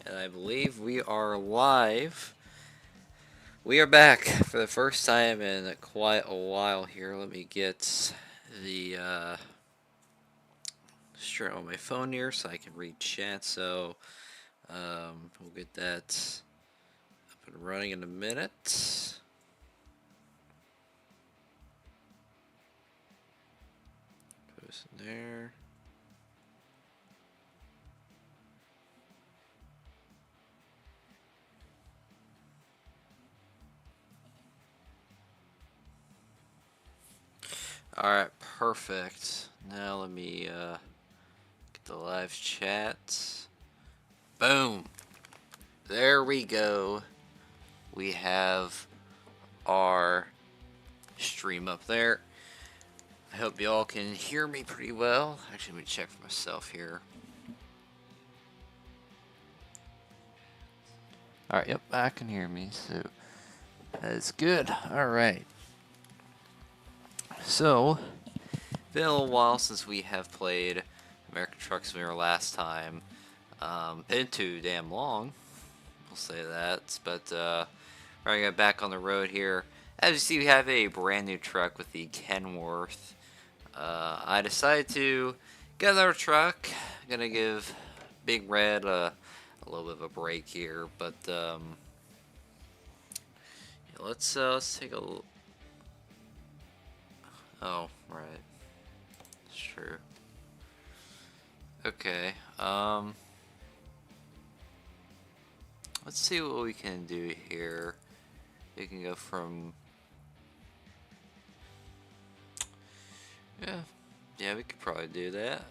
And I believe we are live. We are back for the first time in quite a while here. Let me get the straight on my phone here so I can read chat. So we'll get that up and running in a minute. Post in there. Alright, perfect. Now let me get the live chat. Boom! There we go. We have our stream up there. I hope y'all can hear me pretty well. Actually, let me check for myself here. Alright, yep, I can hear me, so that's good. Alright. So, been a little while since we have played American Truck Simulator last time. Been too damn long, we'll say that, but we're gonna get back on the road here. As you see, we have a brand new truck with the Kenworth. I decided to get another truck. I'm gonna give Big Red a little bit of a break here, but yeah, let's take a look. Oh, right. That's true. Okay, let's see what we can do here. We can go from... Yeah, we could probably do that.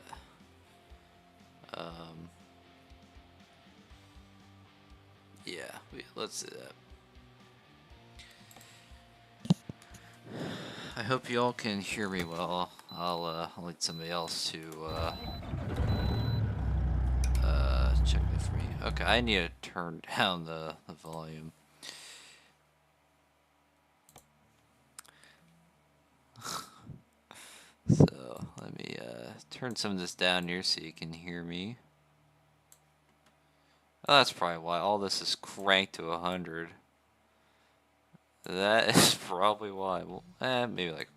Yeah, let's do that. I hope you all can hear me well. I'll need somebody else to check that for me. Okay, I need to turn down the volume. So let me turn some of this down here so you can hear me. Oh, that's probably why all this is cranked to 100. That is probably why. Well, maybe like,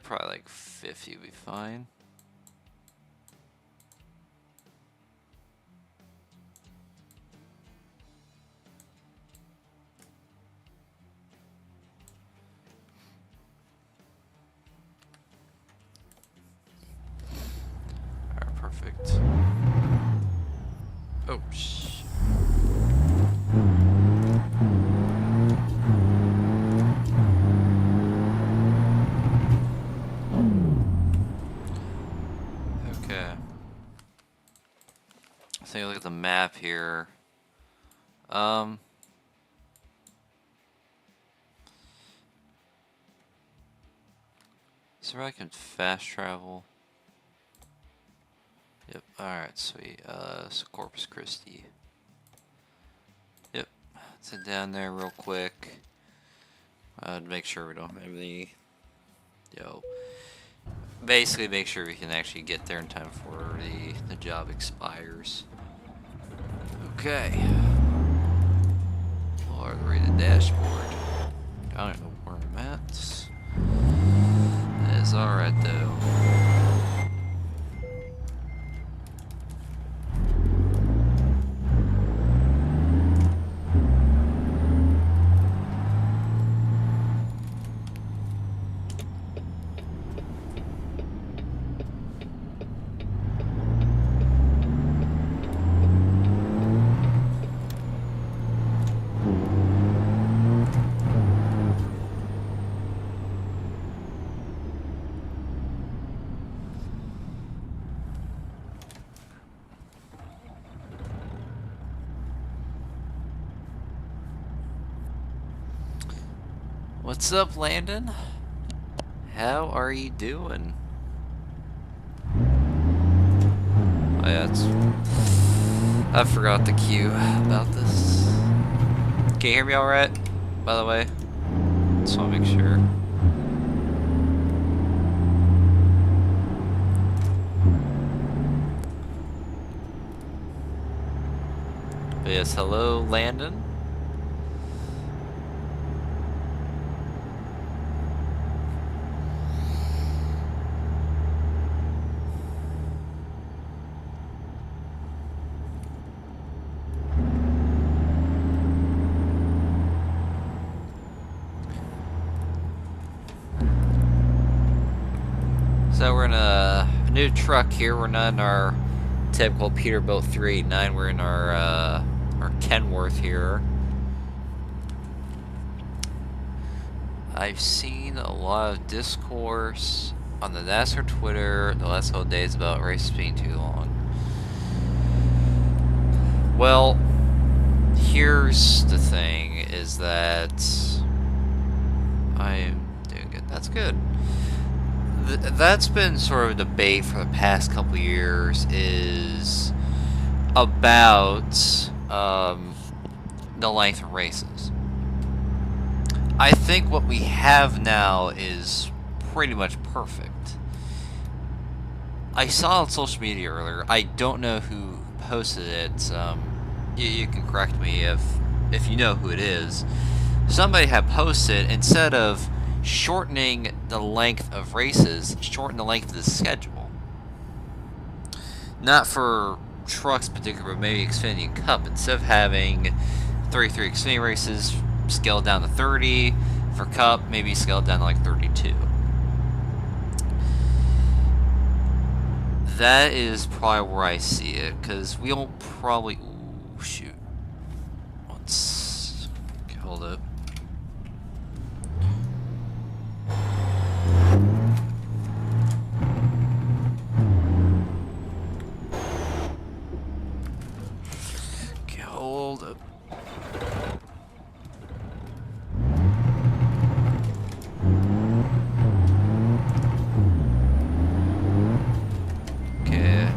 probably like 50 would be fine. Alright, perfect. Oh, shit. Okay. Let's take a look at the map here. So I can fast travel. Yep, alright, sweet. So Corpus Christi. Yep, let's head down there real quick. To make sure we don't have any, basically make sure we can actually get there in time before the job expires. Okay. Lord, read the dashboard. I don't know where I'm at. That is alright though. What's up, Landon? How are you doing? Oh yeah, I forgot the cue about this. Can you hear me alright? By the way, just want to make sure. Yes, hello, Landon. So we're in a new truck here. We're not in our typical Peterbilt 389. We're in our Kenworth here. I've seen a lot of discourse on the NASCAR Twitter the last couple of days about races being too long. Well, here's the thing: is that I'm doing good. That's good. That's been sort of a debate for the past couple of years, is about the length of races. I think what we have now is pretty much perfect. I saw on social media earlier, I don't know who posted it, you can correct me if you know who it is. Somebody had posted, instead of shortening the length of races, shorten the length of the schedule. Not for trucks particular, but maybe Xfinity and Cup. Instead of having 33 Xfinity races, scaled down to 30. For Cup, maybe scaled down to like 32. That is probably where I see it, because we'll probably... Ooh, shoot. Let's... hold up. Hold up. Okay.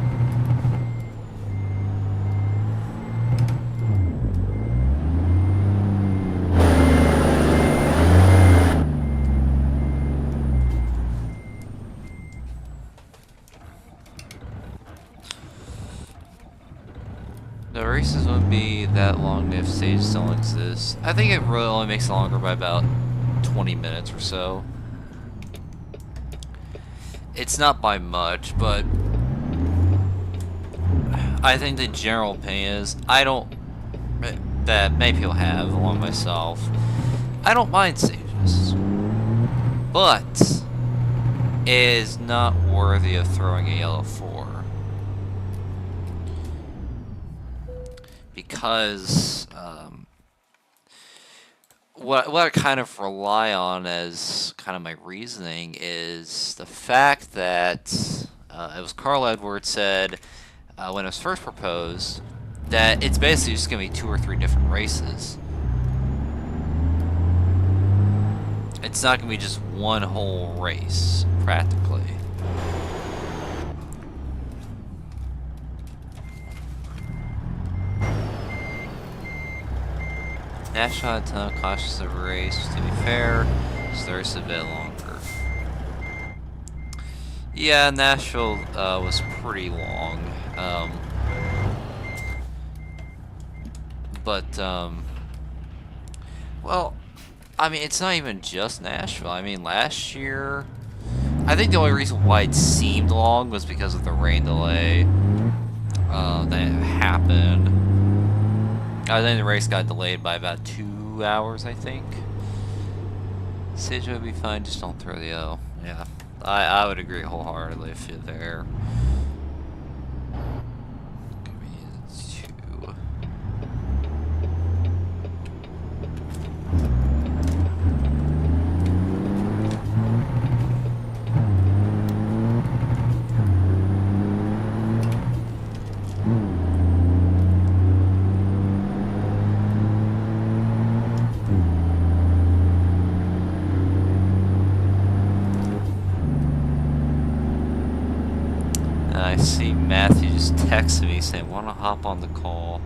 The races wouldn't be that long if stages still exist. I think it really only makes it longer by about 20 minutes or so. It's not by much, but I think the general opinion is, that many people have, along with myself, I don't mind stages, but it is not worthy of throwing a yellow 4. Because what I kind of rely on as kind of my reasoning is the fact that it was Carl Edwards said when it was first proposed that it's basically just going to be 2 or 3 different races. It's not going to be just one whole race, practically. National had a ton of cautious of a race, to be fair, so the race is a bit longer. Yeah, Nashville was pretty long. Well, I mean, it's not even just Nashville. I mean, last year, I think the only reason why it seemed long was because of the rain delay that happened. I think the race got delayed by about 2 hours, I think. Sage would be fine, just don't throw the L. Yeah, I would agree wholeheartedly if you're there. Give me 2. I see Matthew just texted me saying, "Wanna hop on the call?"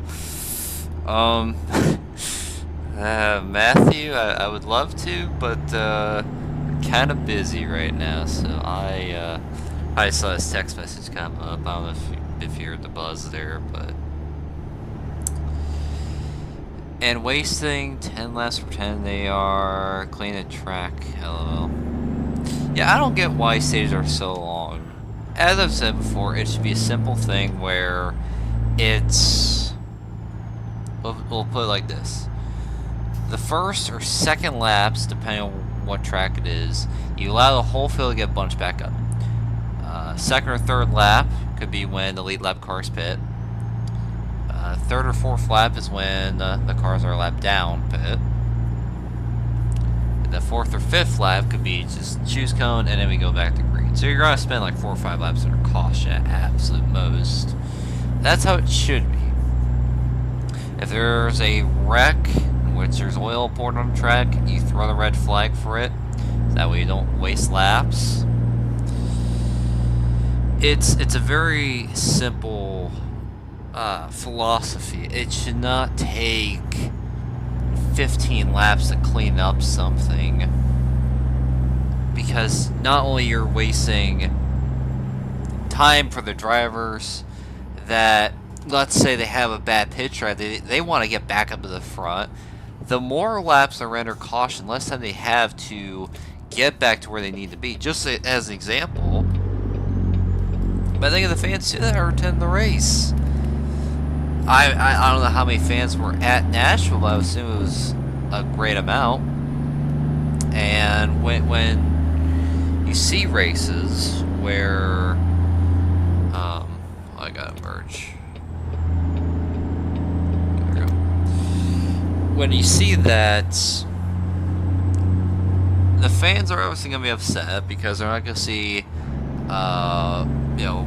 Matthew, I would love to, but kind of busy right now. So I saw his text message come up. I don't know if you heard the buzz there, but And wasting 10 laps for 10 they are clean the track, lol. Yeah, I don't get why stages are so long. As I've said before, it should be a simple thing where it's... We'll put it like this. The first or second laps, depending on what track it is, you allow the whole field to get bunched back up. Second or third lap could be when the lead lap cars pit. Third or fourth lap is when the cars are lapped down pit. And the fourth or fifth lap could be just choose cone and then we go back to green. So you're going to spend like 4 or 5 laps under caution at absolute most. That's how it should be. If there's a wreck in which there's oil poured on the track, you throw the red flag for it. That way you don't waste laps. It's a very simple philosophy. It should not take 15 laps to clean up something, because not only you're wasting time for the drivers that, let's say they have a bad pitch drive, they want to get back up to the front. The more laps they're under caution, less time they have to get back to where they need to be. Just as an example, but I think of the fans too that are attending the race. I don't know how many fans were at Nashville, but I assume it was a great amount. And when you see races where, I gotta merge. There we go. When you see that, the fans are obviously gonna be upset because they're not gonna see, you know,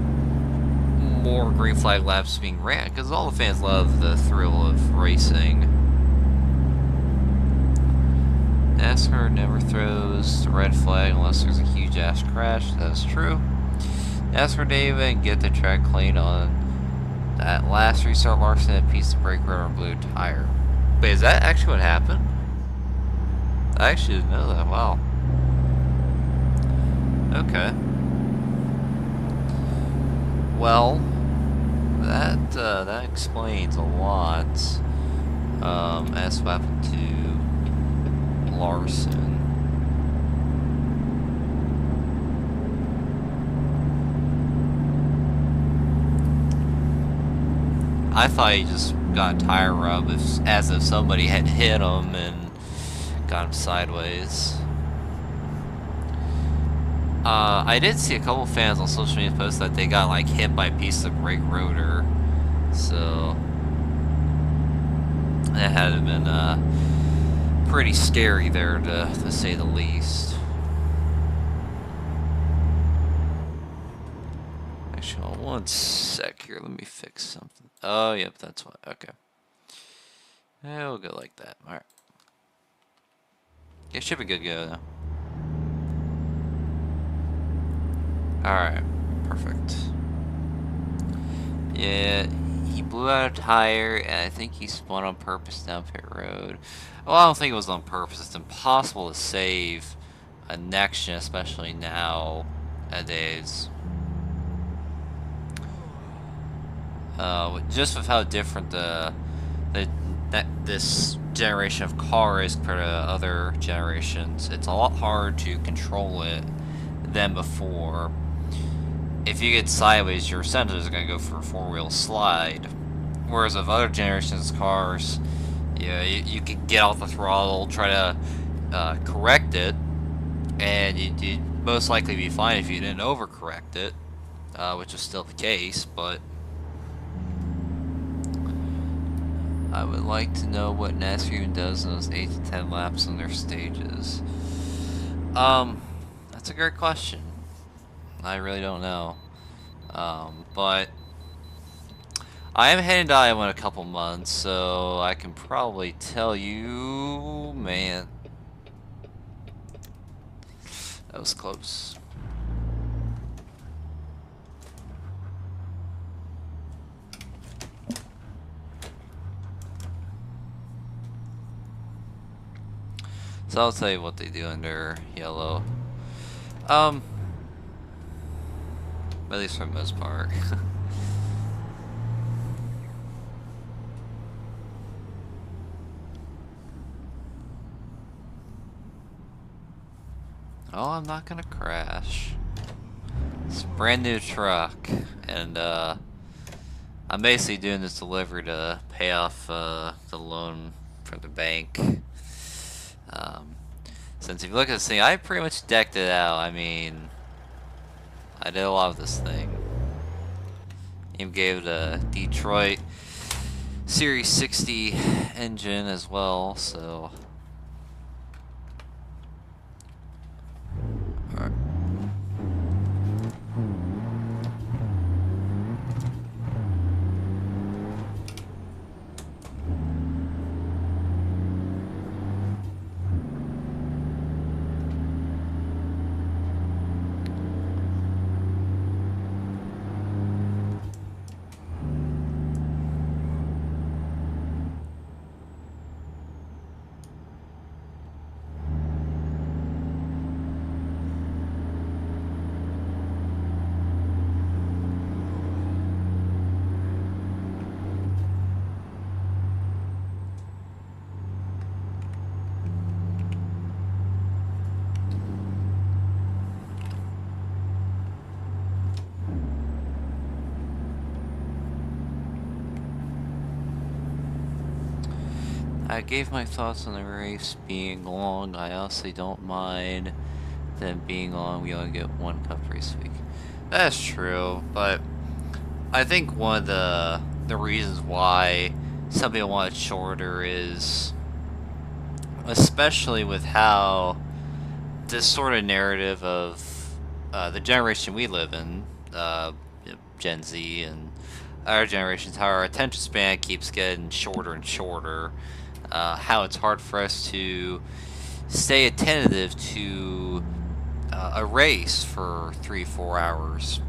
more green flag laps being ran, because all the fans love the thrill of racing. NASCAR never throws the red flag unless there's a huge ass crash. That's true. NASCAR didn't even get the track clean on that last restart. Larson had a piece of brake rubber and blew tire. Wait, is that actually what happened? I actually didn't know that. Wow. Okay. Well, that explains a lot. As what happened to Larson. I thought he just got a tire rub, as if somebody had hit him and got him sideways. I did see a couple fans on social media post that they got like hit by a piece of brake rotor, so that had to have been pretty scary there, to say the least. Actually, hold on one sec here. Let me fix something. Oh, yep, that's why. Okay. Yeah, we'll go like that. All right. It should be good to go now. Alright, perfect. Yeah, he blew out a tire, and I think he spun on purpose down pit road. Well, I don't think it was on purpose. It's impossible to save a next gen, especially nowadays. Just with how different this generation of car is compared to other generations, it's a lot harder to control it than before. If you get sideways, your sensors are going to go for a four-wheel slide. Whereas with other generations cars, you can get off the throttle, try to correct it, and you'd most likely be fine if you didn't overcorrect it, which is still the case, but I would like to know what NASCAR even does in those 8 to 10 laps on their stages. That's a great question. I really don't know. But I am heading to Iowa in a couple months, so I can probably tell you, man, that was close. So I'll tell you what they do under yellow. At least for the most part. Oh, I'm not gonna crash. It's a brand new truck, and I'm basically doing this delivery to pay off the loan from the bank. Since if you look at this thing, I pretty much decked it out. I mean, I did a lot of this thing. Even gave it a Detroit Series 60 engine as well, so. Alright. I gave my thoughts on the race being long. I honestly don't mind them being long. We only get one cup race a week. That's true, but I think one of the reasons why some people want it shorter is, especially with how this sort of narrative of the generation we live in, Gen Z and our generations, how our attention span keeps getting shorter and shorter. How it's hard for us to stay attentive to a race for 3-4 hours.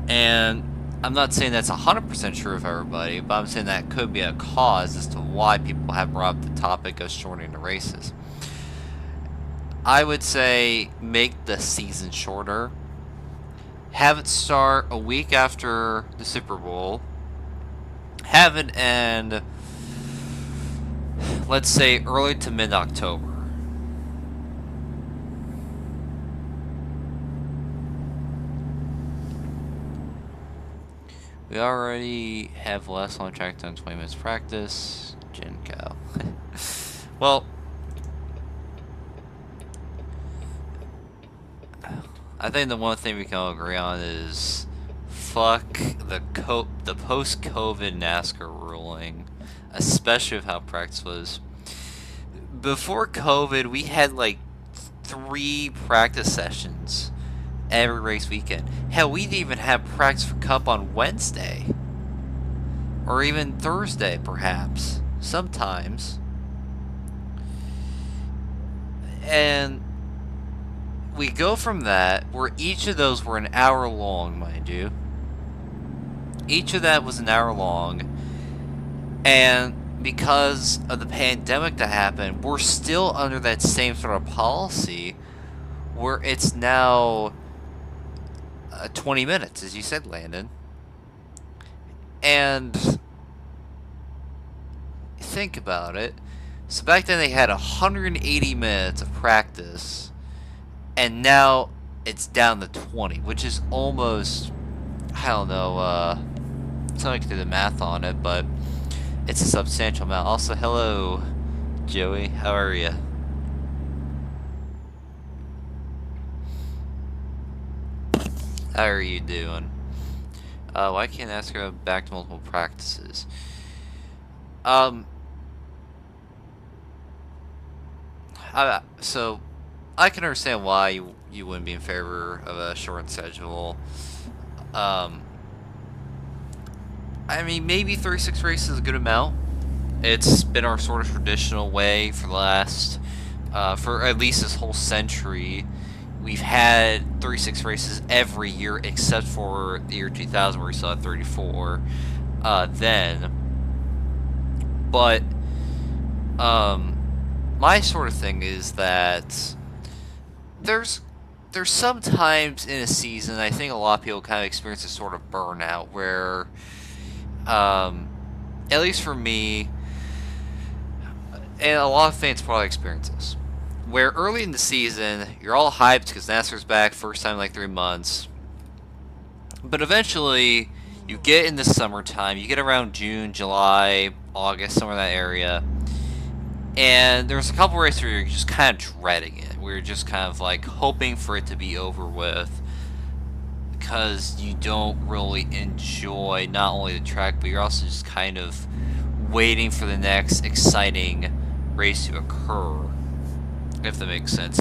And I'm not saying that's 100% true of everybody, but I'm saying that could be a cause as to why people have brought up the topic of shortening the races. I would say make the season shorter. Have it start a week after the Super Bowl. Have it end, let's say, early to mid-October. We already have less on track than 20 minutes practice. Genco. Well, I think the one thing we can all agree on is fuck the post-COVID NASCAR ruling, especially with how practice was. Before COVID, we had like 3 practice sessions every race weekend. Hell, we'd even have practice for Cup on Wednesday. Or even Thursday, perhaps. Sometimes. And we go from that, where each of those were an hour long, mind you. Each of that was an hour long. And because of the pandemic that happened, we're still under that same sort of policy where it's now 20 minutes, as you said, Landon. And think about it. So back then they had 180 minutes of practice, and now it's down to 20, which is almost, I don't know, someone can do the math on it, but it's a substantial amount. Also, hello, Joey. How are you? How are you doing? Why can't I ask her back to multiple practices? So I can understand why you wouldn't be in favor of a shortened schedule. I mean, maybe 36 races is a good amount. It's been our sort of traditional way for the last, for at least this whole century. We've had 36 races every year except for the year 2000 where we still had 34 then. But my sort of thing is that there's some times in a season, I think a lot of people kind of experience this sort of burnout where, at least for me, and a lot of fans probably experience this, where early in the season, you're all hyped because NASCAR's back, first time in like 3 months. But eventually, you get in the summertime, you get around June, July, August, somewhere in that area. And there's a couple races where you're just kind of dreading it. Where you're just kind of like hoping for it to be over with. Because you don't really enjoy not only the track, but you're also just kind of waiting for the next exciting race to occur. If that makes sense.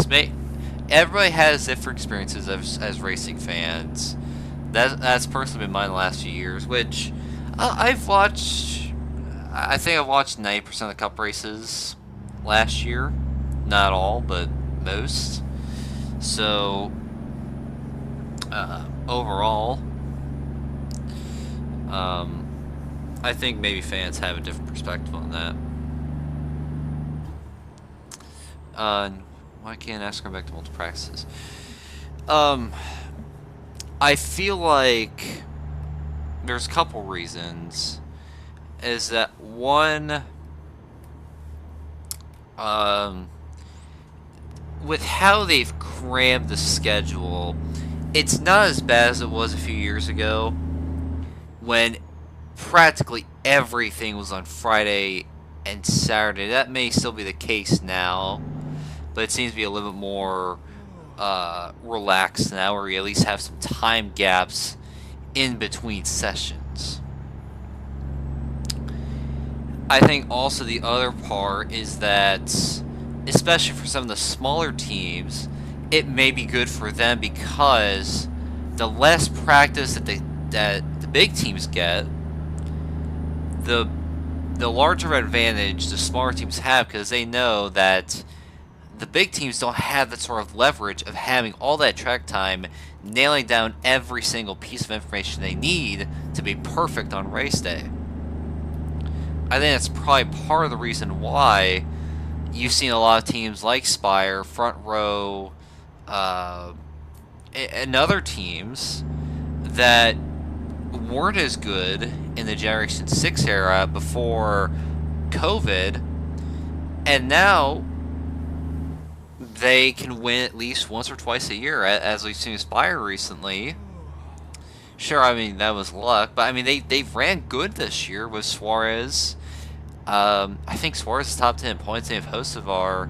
Everybody has different experiences as racing fans. That's personally been mine the last few years, which I've watched. I think I've watched 90% of the Cup races last year. Not all, but most. So overall, I think maybe fans have a different perspective on that. Why can't NASCAR go back to multiple practices? I feel like there's a couple reasons. Is that one, with how they've crammed the schedule, it's not as bad as it was a few years ago when practically everything was on Friday and Saturday. That may still be the case now, but it seems to be a little bit more relaxed now, where you at least have some time gaps in between sessions. I think also the other part is that, especially for some of the smaller teams, it may be good for them because the less practice that the big teams get, the larger advantage the smaller teams have, because they know that the big teams don't have that sort of leverage of having all that track time, nailing down every single piece of information they need to be perfect on race day. I think that's probably part of the reason why you've seen a lot of teams like Spire, Front Row, and other teams that weren't as good in the Generation 6 era before COVID, and now they can win at least once or twice a year, as we've seen Spire recently. Sure, I mean, that was luck, but I mean, they ran good this year with Suarez. I think Suarez is top 10 in points. They have Hocevar,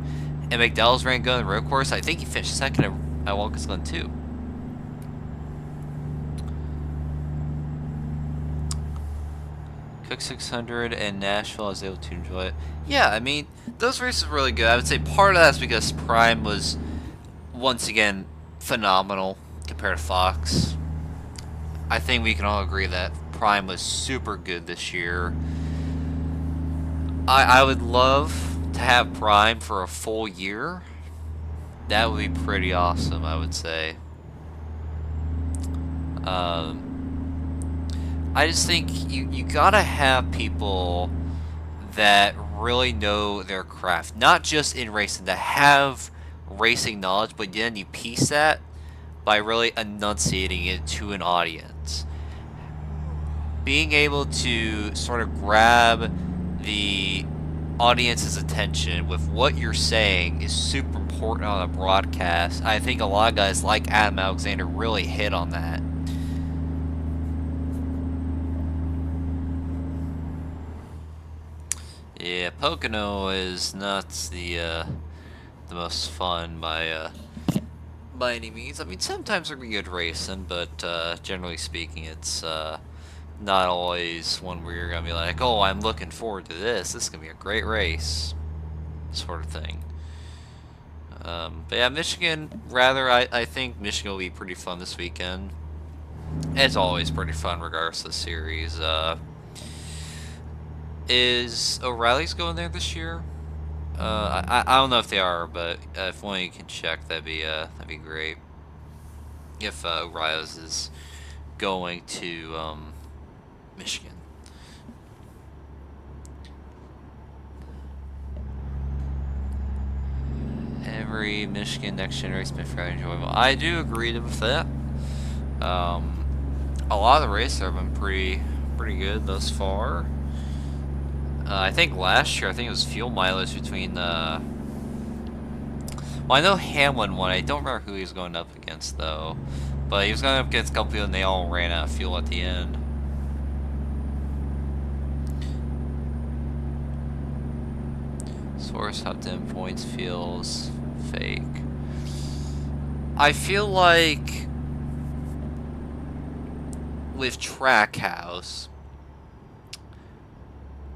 and McDowell's ran good on the road course. I think he finished second at Watkins Glen too. Cook 600 and Nashville, I was able to enjoy it. Yeah, I mean, those races were really good. I would say part of that's because Prime was, once again, phenomenal compared to Fox. I think we can all agree that Prime was super good this year. I would love to have Prime for a full year. That would be pretty awesome, I would say. I just think you gotta have people that really know their craft, not just in racing, that have racing knowledge, but then you piece that by really enunciating it to an audience. Being able to sort of grab the audience's attention with what you're saying is super important on a broadcast. I think a lot of guys like Adam Alexander really hit on that. Yeah, Pocono is not the most fun by any means. I mean, sometimes it'll be good racing, but generally speaking, it's not always one where you're gonna be like, oh, I'm looking forward to this. This is gonna be a great race, sort of thing. But yeah, Michigan. I think Michigan will be pretty fun this weekend. It's always pretty fun, regardless of the series. Is O'Reilly's going there this year? I don't know if they are, but if one of you can check, that'd be great. If O'Reilly's is going to Michigan. Every Michigan next generation is very enjoyable. I do agree with that. A lot of the races have been pretty good thus far. I think last year, it was fuel mileage between Well, I know Hamlin won. I don't remember who he was going up against, though. But he was going up against a couple people, and they all ran out of fuel at the end. Source top 10 points feels fake. I feel like with Trackhouse,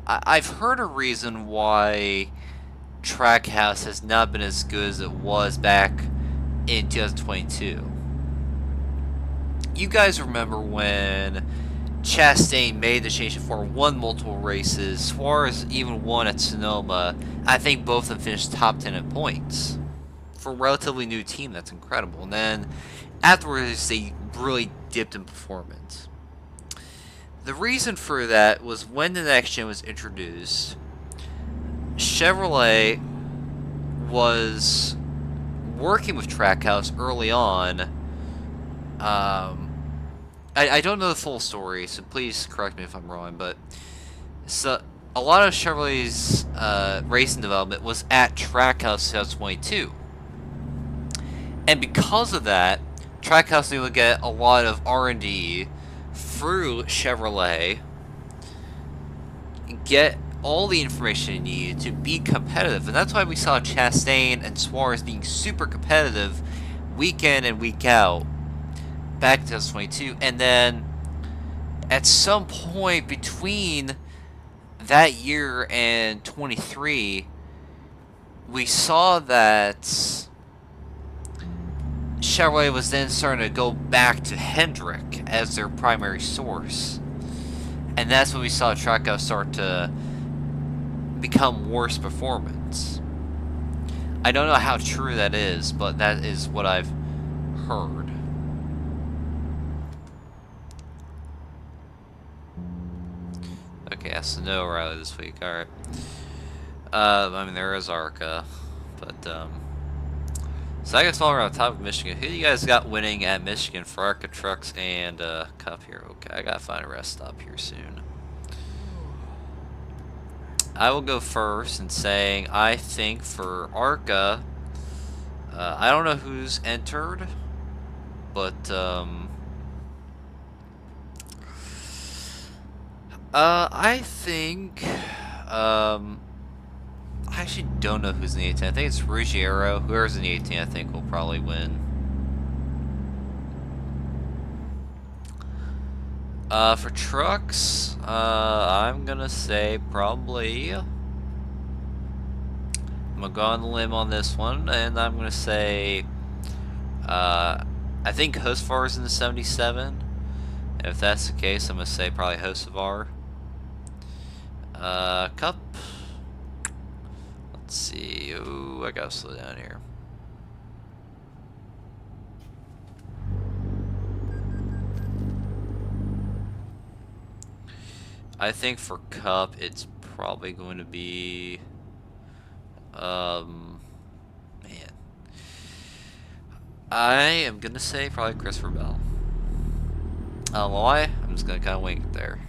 I've heard a reason why Trackhouse has not been as good as it was back in 2022. You guys remember when Chastain made the change for won multiple races. Suarez even won at Sonoma. I think both of them finished top 10 in points. For a relatively new team, that's incredible. And then afterwards, they really dipped in performance. The reason for that was when the next gen was introduced, Chevrolet was working with Trackhouse early on. I don't know the full story, so please correct me if I'm wrong, but so a lot of Chevrolet's racing development was at Trackhouse 2022. And because of that, Trackhouse knew to get a lot of R&D through Chevrolet, get all the information you needed to be competitive. And that's why we saw Chastain and Suarez being super competitive week in and week out back in 2022. And then at some point between that year and 23, we saw that Chevrolet was then starting to go back to Hendrick as their primary source. And that's when we saw Trackhouse start to become worse performance. I don't know how true that is, but that is what I've heard. Okay, so no O'Reilly this week. Alright. I mean, there is ARCA, but, so I guess while we're on top of Michigan, who do you guys got winning at Michigan for ARCA trucks and, Cup here? Okay, I gotta find a rest stop here soon. I will go first in saying I think for ARCA, I don't know who's entered, but, I think, I actually don't know who's in the 18. I think it's Ruggiero. Whoever's in the 18, I think, will probably win. For trucks, I'm gonna say probably... I'm gonna go on the limb on this one, and I'm gonna say... I think Hosvar is in the 77. And if that's the case, I'm gonna say probably Hocevar. Cup... Let's see. Ooh, I gotta slow down here. I think for Cup, it's probably going to be, man. I am gonna say probably Christopher Bell. I don't know why. I'm just gonna kind of wing it there.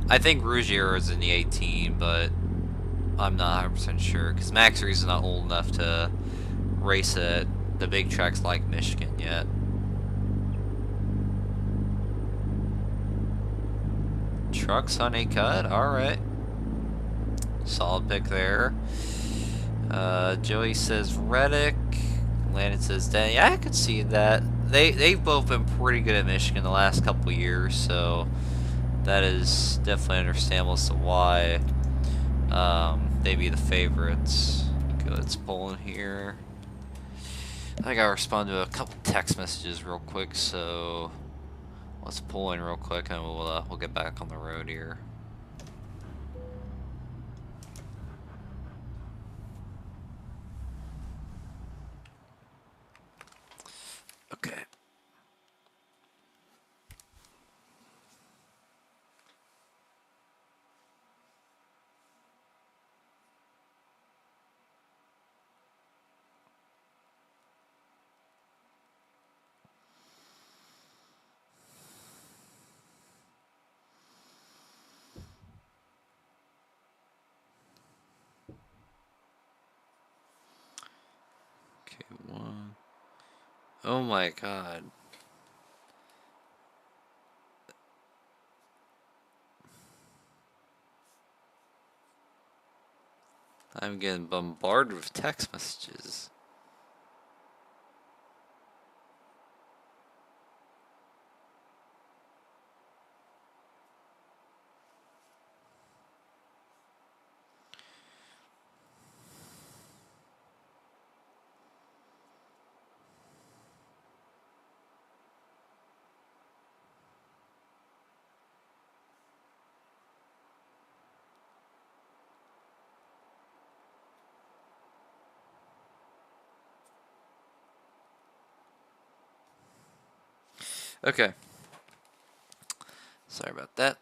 I think Ruggiero is in the 18, but I'm not 100% sure because Max Reed's not old enough to race at the big tracks like Michigan yet. Trucks Honeycutt, alright. Solid pick there. Joey says Reddick. Landon says Denny. I could see that. They've both been pretty good at Michigan the last couple years, so that is definitely understandable as to why they'd be the favorites. Okay, let's pull in here. I gotta respond to a couple text messages real quick, so let's pull in real quick and we'll get back on the road here. Okay. Oh my god. I'm getting bombarded with text messages. Okay. Sorry about that.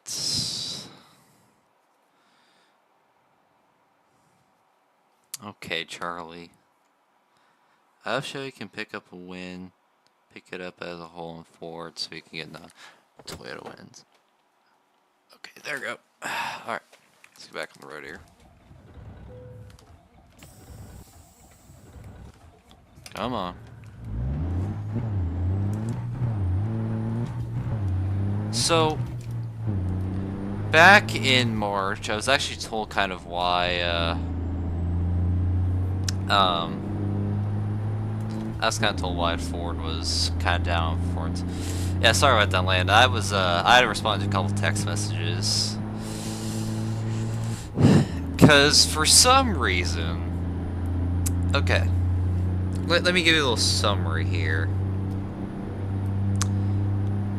Okay, Charlie. I'll show you can pick up a win, pick it up as a whole and forward so we can get the Toyota wins. Okay, there we go. Alright, let's get back on the road here. Come on. So, back in March, I was actually told kind of why, I was kind of told why Ford was kind of down for it. Yeah, sorry about that, Land. I had to respond to a couple text messages. Because for some reason... Okay. Let me give you a little summary here.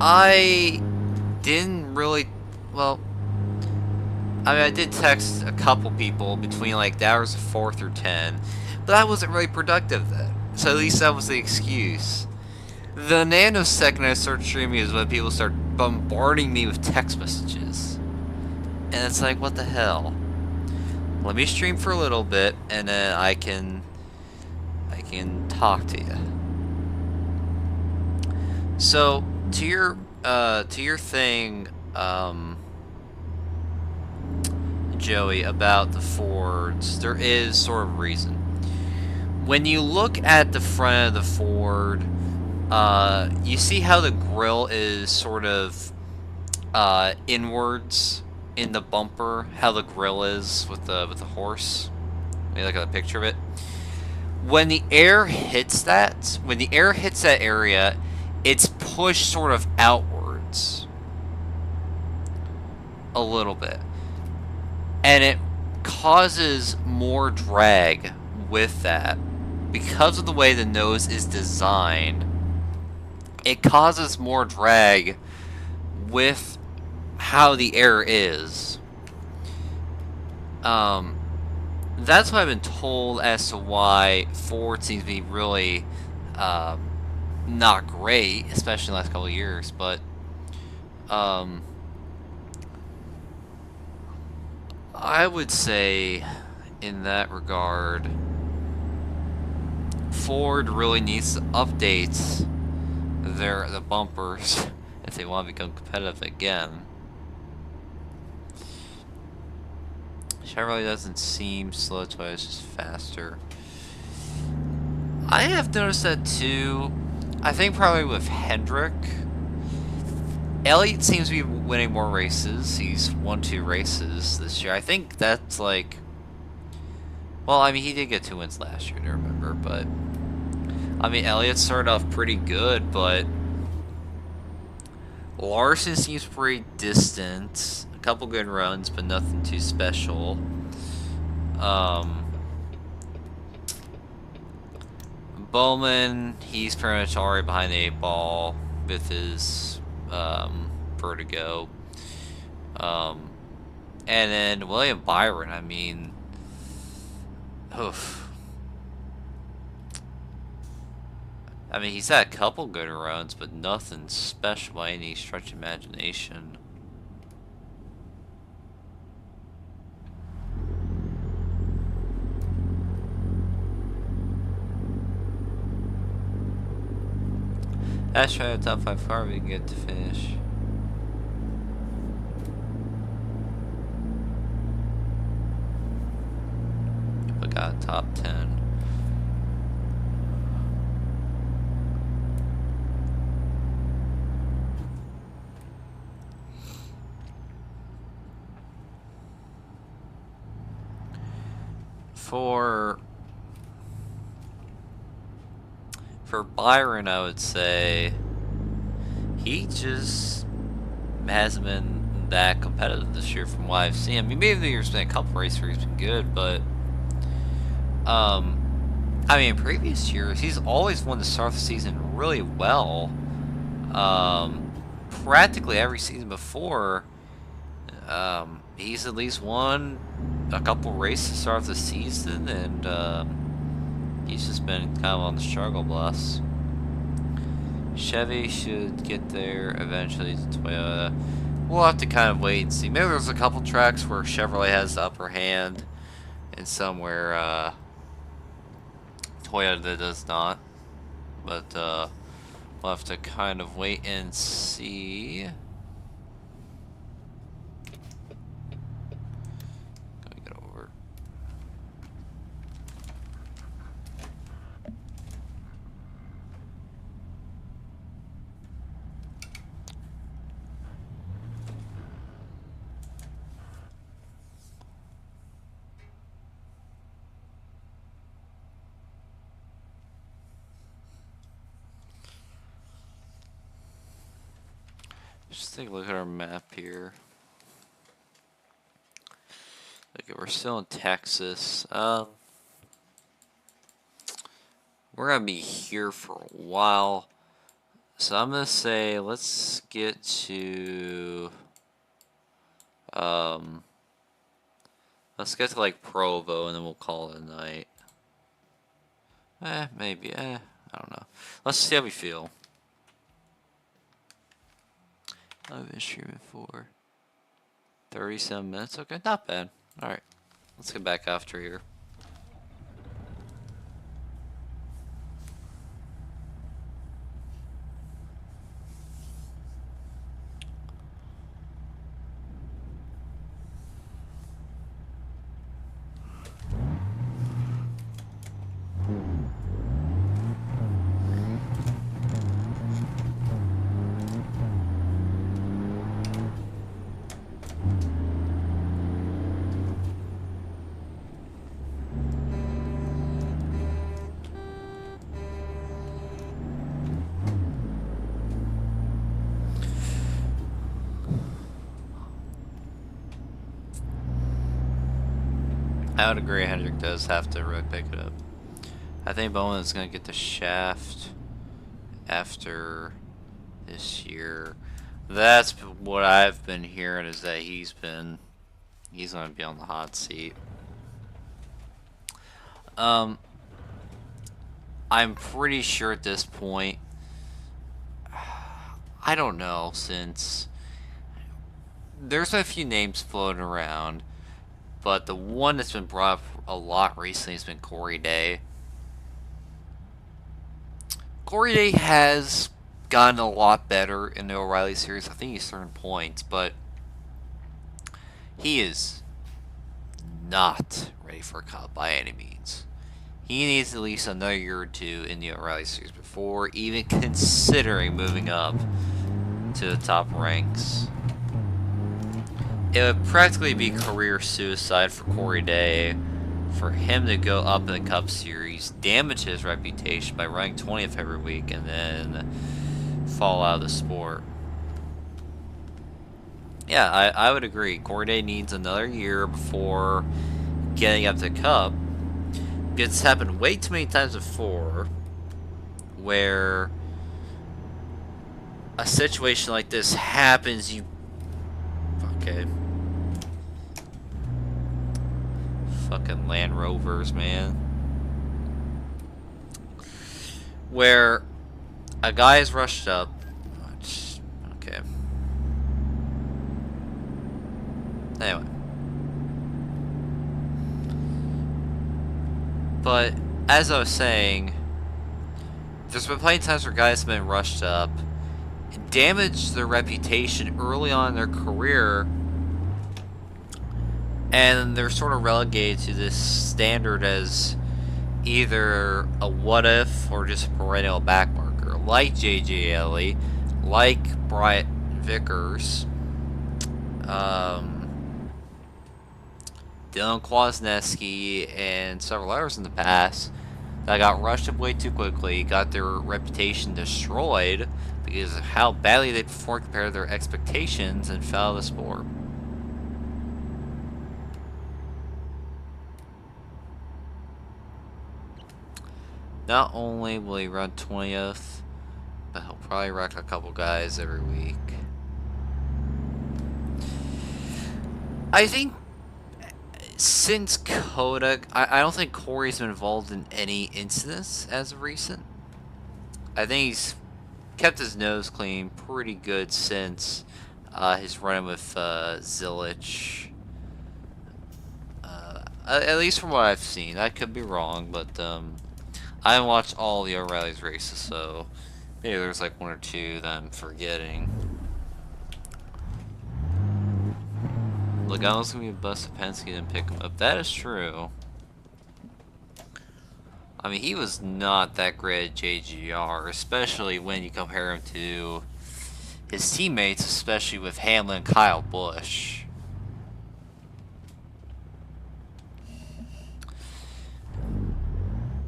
I didn't really... Well... I mean, I did text a couple people between, like, the hours of 4 through 10. But I wasn't really productive then. So at least that was the excuse. The nanosecond I started streaming is when people start bombarding me with text messages. And it's like, what the hell? Let me stream for a little bit, and then I can talk to you. So, to your thing, Joey, about the Fords, there is sort of reason. When you look at the front of the Ford, you see how the grille is sort of inwards in the bumper. How the grille is with the horse. Let me look at a picture of it. When the air hits that, area, it's pushed sort of outwards a little bit, and it causes more drag with that. Because of the way the nose is designed, it causes more drag with how the air is. That's what I've been told as to why Ford seems to be really not great, especially in the last couple of years. But I would say, in that regard, Ford really needs to update the bumpers if they want to become competitive again. Chevrolet doesn't seem slow, Toyota is just faster. I have noticed that too. I think probably with Hendrick. Elliott seems to be winning more races. He's won 2 races this year. I think that's like... Well, I mean, he did get 2 wins last year, to remember, but... I mean, Elliott started off pretty good, but... Larson seems pretty distant. A couple good runs, but nothing too special. Bowman, he's pretty much already behind the 8 ball with his vertigo. And then William Byron, I mean... Oof. I mean, he's had a couple good runs, but nothing special by any stretch of imagination. Let's try the top 5 car we can get to finish. We got top 10. For Byron, I would say he just hasn't been that competitive this year from what I've seen. I mean, maybe there's been a couple races where he's been good, but I mean, in previous years, he's always won to start the season really well. Practically every season before, he's at least won a couple races to start the season, and he's just been kind of on the struggle bus. Chevy should get there eventually to Toyota. We'll have to kind of wait and see. Maybe there's a couple tracks where Chevrolet has the upper hand, and some where Toyota does not. But we'll have to kind of wait and see. Let me get over. Just take a look at our map here. Okay, we're still in Texas. We're gonna be here for a while, so I'm gonna say let's get to like Provo, and then we'll call it a night. Maybe. I don't know. Let's see how we feel. I've been streaming for 37 minutes. Okay, not bad. Alright, let's get back after here. I would agree Hendrick does have to really pick it up. I think Bowman is going to get the shaft after this year. That's what I've been hearing, is that he's going to be on the hot seat. I'm pretty sure at this point, I don't know, since there's a few names floating around, but the one that's been brought up a lot recently has been Corey Day. Corey Day has gotten a lot better in the O'Reilly series. I think he's certain points, but he is not ready for a Cup by any means. He needs at least another year or two in the O'Reilly series before even considering moving up to the top ranks. It would practically be career suicide for Corey Day for him to go up in the Cup Series, damage his reputation by running 20th every week, and then fall out of the sport. Yeah, I would agree. Corey Day needs another year before getting up to Cup. It's happened way too many times before where a situation like this happens, okay. Fucking Land Rovers, man. Where a guy is rushed up. Okay. Anyway. But, as I was saying, there's been plenty of times where guys have been rushed up, damaged their reputation early on in their career, and they're sort of relegated to this standard as either a what if or just a perennial backmarker, like J.J. Elley, like Bryant Vickers, Dylan Kwasniewski and several others in the past that got rushed up way too quickly, got their reputation destroyed because of how badly they performed compared to their expectations, and fell out of the sport. Not only will he run 20th, but he'll probably wreck a couple guys every week. I think since Coda, I don't think Corey's been involved in any incidents as of recent. I think he's kept his nose clean pretty good since his run with Zilich. At least from what I've seen. I could be wrong, but I haven't watched all the O'Reilly's races, so maybe there's like one or two that I'm forgetting. Look, I was gonna be a bust if Penske didn't pick him up. That is true. I mean, he was not that great at JGR, especially when you compare him to his teammates, especially with Hamlin and Kyle Busch.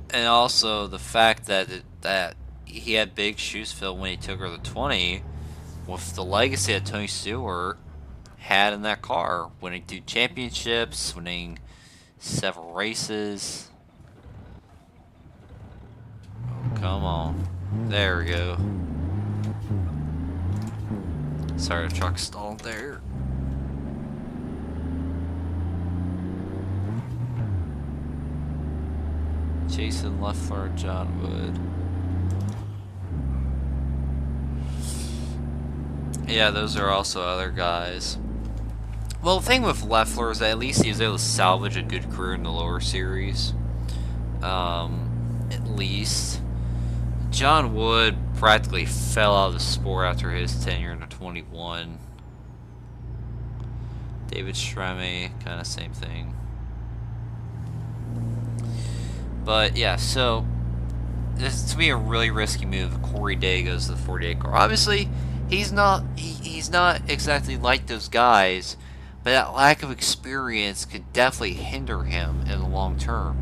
And also the fact that he had big shoes filled when he took her the 20, with the legacy that Tony Stewart had in that car, winning 2 championships, winning several races. Oh, come on. There we go. Sorry, the truck stalled there. Jason Leffler, John Wood. Yeah, those are also other guys. Well, the thing with Leffler is that at least he was able to salvage a good career in the lower series. At least. John Wood practically fell out of the sport after his tenure in the 21. David Stremme, kind of same thing. But yeah, so this is to me a really risky move. Corey Day goes to the 48 car. Obviously, he's not exactly like those guys, but that lack of experience could definitely hinder him in the long term.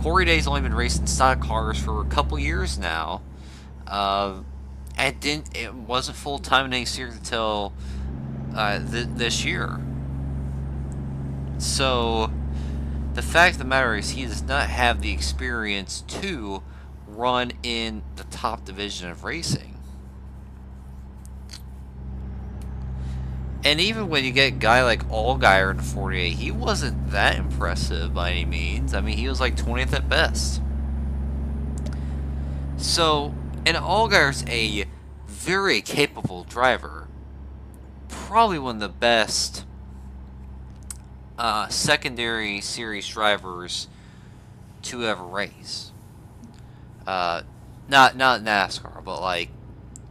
Corey Day's only been racing stock cars for a couple years now, and it wasn't full time in any series until this year. So the fact of the matter is, he does not have the experience to run in the top division of racing. And even when you get a guy like Allgaier in the 48, he wasn't that impressive by any means. I mean, he was like 20th at best. So, and Allgaier's a very capable driver. Probably one of the best secondary series drivers to ever race. Not NASCAR, but like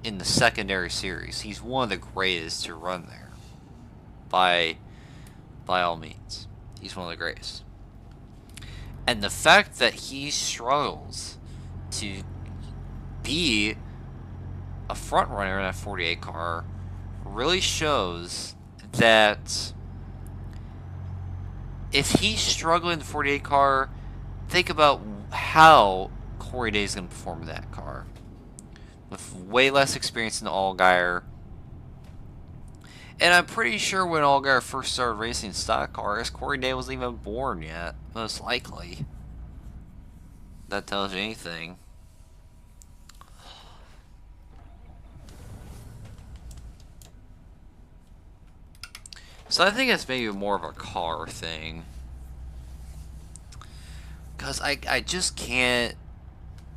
in the secondary series. He's one of the greatest to run there. By all means. He's one of the greatest. And the fact that he struggles to be a front runner in that 48 car really shows that if he's struggling in the 48 car, think about how Corey Day is going to perform in that car. With way less experience than Allgaier. And I'm pretty sure when Allgaier first started racing stock cars, Corey Day wasn't even born yet, most likely. That tells you anything. So I think it's maybe more of a car thing. Because I just can't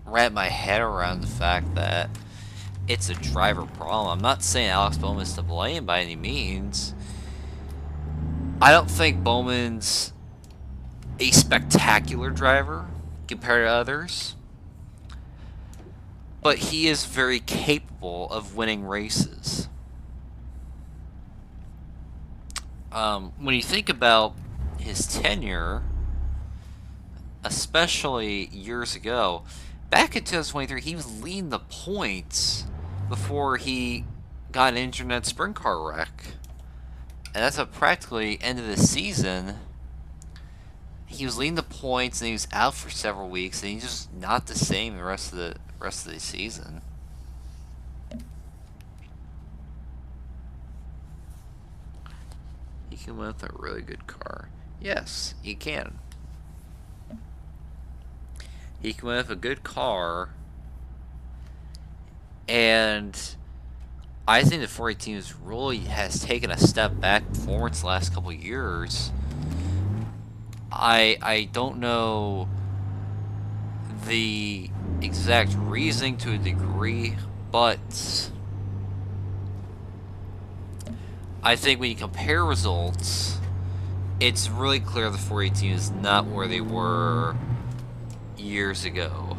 wrap my head around the fact that it's a driver problem. I'm not saying Alex Bowman's to blame by any means. I don't think Bowman's a spectacular driver compared to others. But he is very capable of winning races. When you think about his tenure, especially years ago, back in 2023, he was leading the points before he got injured in that sprint car wreck. And that's a practically end of the season. He was leading the points, and he was out for several weeks, and he's just not the same the rest of the season. He can win with a really good car. Yes, he can. He can win with a good car, and I think the 418 really has taken a step back performance the last couple of years. I don't know the exact reasoning to a degree, but I think when you compare results, it's really clear the 418 is not where they were years ago.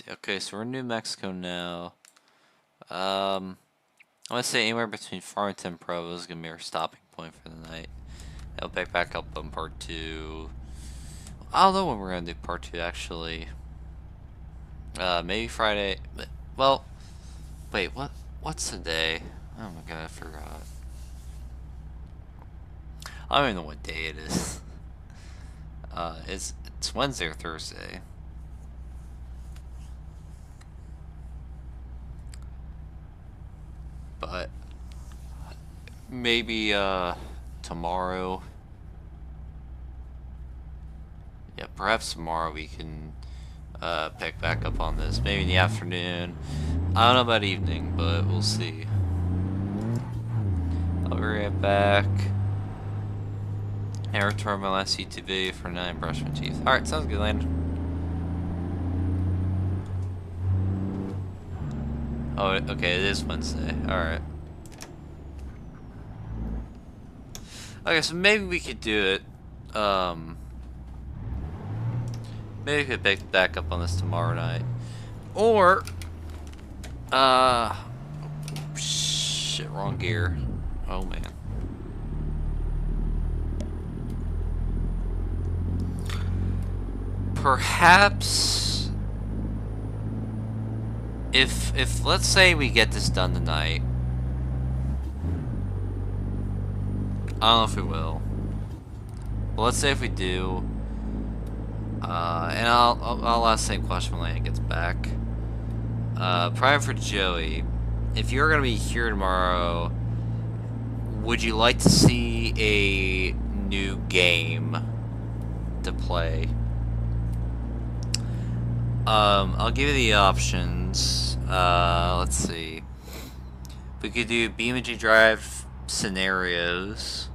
Okay, so we're in New Mexico now. I'm gonna say anywhere between Farmington and Provo is gonna be our stopping point for the night. I'll pick back up on part 2. I don't know when we're gonna do part 2 actually. Maybe Friday. Well, wait, what's the day? Oh my god, I forgot. I don't even know what day it is. It's Wednesday or Thursday. But maybe tomorrow. Yeah, perhaps tomorrow we can pick back up on this. Maybe in the afternoon. I don't know about evening, but we'll see. I'll be right back. And return my last YouTube video for 9 brush my teeth. Alright, sounds good, Landon. Oh, okay, it is Wednesday. Alright. Okay, so maybe we could do it. Maybe we could pick back up on this tomorrow night. Or, shit, wrong gear. Oh, man. Perhaps, if let's say we get this done tonight, I don't know if we will, but let's say if we do, and I'll ask the same question when Landon gets back. Probably for Joey, if you're gonna be here tomorrow, would you like to see a new game to play? I'll give you the options. Let's see. We could do BeamNG Drive scenarios.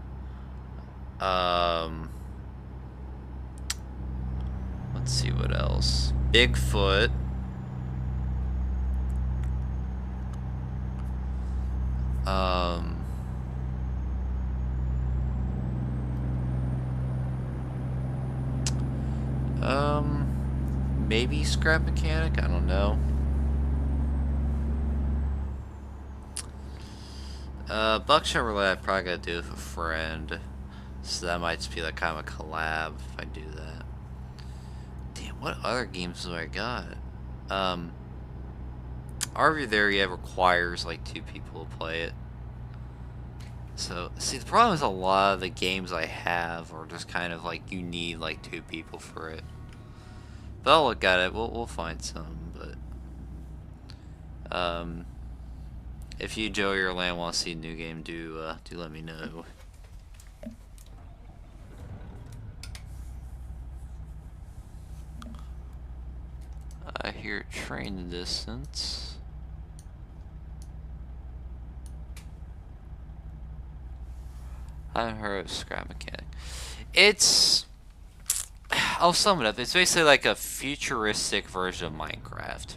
Let's see what else. Bigfoot. Maybe Scrap Mechanic, I don't know. Buckshot Roulette, I probably gotta do with a friend. So that might just be like kind of a collab if I do that. Damn, what other games do I got? RV There Yet requires like 2 people to play it. So, see, the problem is a lot of the games I have are just kind of like you need like 2 people for it. But I'll look at it. We'll find some. But if you, Joey or Land, want to see a new game, do let me know. I hear train distance. I haven't heard of Scrap Mechanic. It's... I'll sum it up. It's basically like a futuristic version of Minecraft.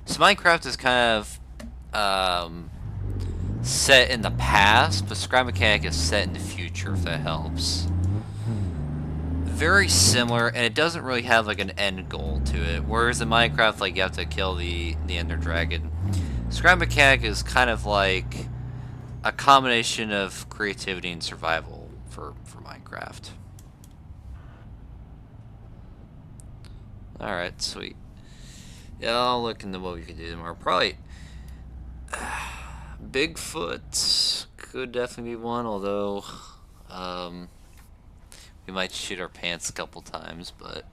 So Minecraft is kind of set in the past, but Scrap Mechanic is set in the future, if that helps. Very similar, and it doesn't really have like an end goal to it. Whereas in Minecraft, like you have to kill the Ender Dragon. Scrap Mechanic is kind of like a combination of creativity and survival for Minecraft. Alright, sweet. Yeah, I'll look into what we can do tomorrow. Probably Bigfoot could definitely be one, although we might shoot our pants a couple times, but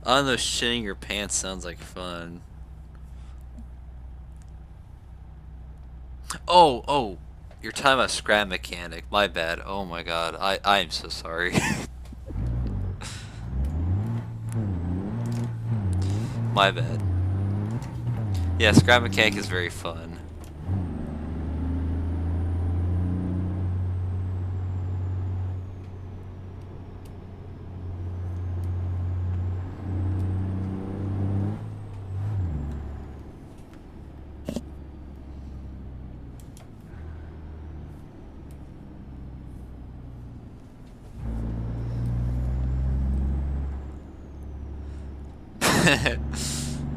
I don't know, shitting your pants sounds like fun. Oh, you're talking about Scrap Mechanic. My bad. Oh my god. I am so sorry. My bad. Yeah, Scrap Mechanic is very fun.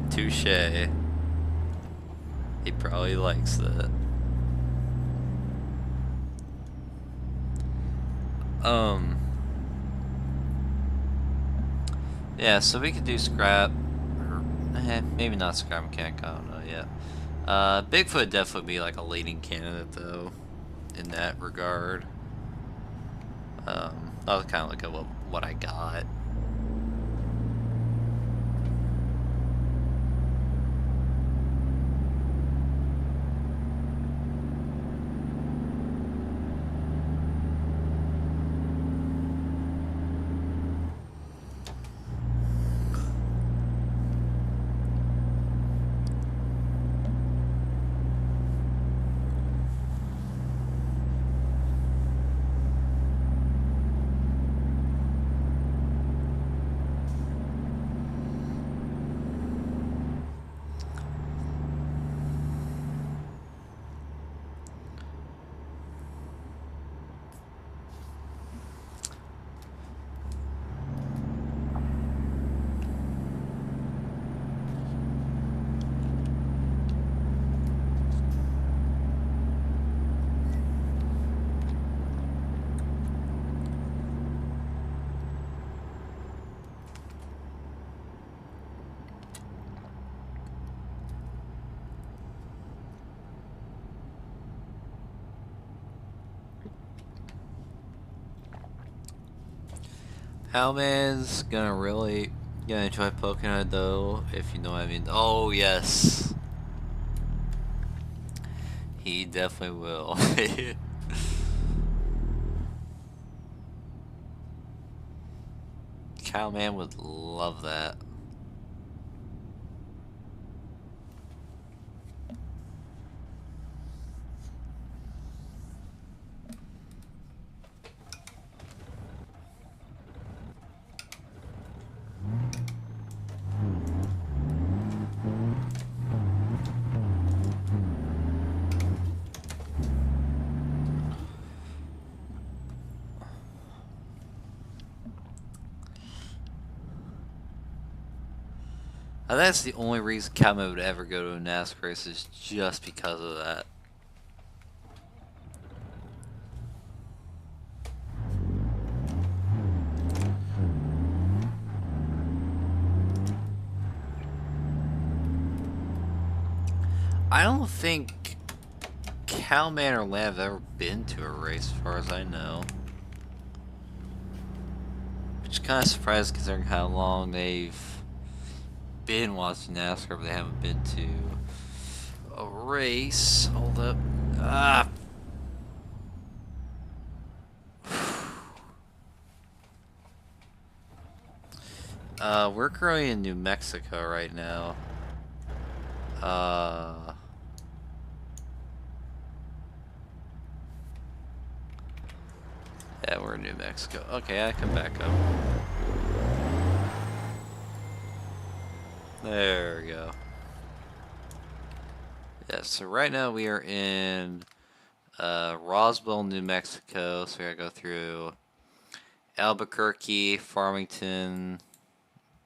Touche. He probably likes that. Yeah, so we could do Scrap, or maybe not Scrap Mechanic, I don't know yet. Bigfoot would definitely be like a leading candidate though, in that regard. I'll kind of look at what I got. Howman's gonna enjoy Pokemon though, if you know what I mean. Oh yes, he definitely will. Cowman would love that. And that's the only reason Cowman would ever go to a NASCAR race, is just because of that. I don't think Cowman or Lamb have ever been to a race, as far as I know. Which is kind of surprising considering how long they've been watching NASCAR, but they haven't been to a race. Hold up. Ah. We're growing in New Mexico right now. Yeah, we're in New Mexico. Okay, I can back up. There we go. Yeah, so right now we are in Roswell, New Mexico. So we gotta go through Albuquerque, Farmington,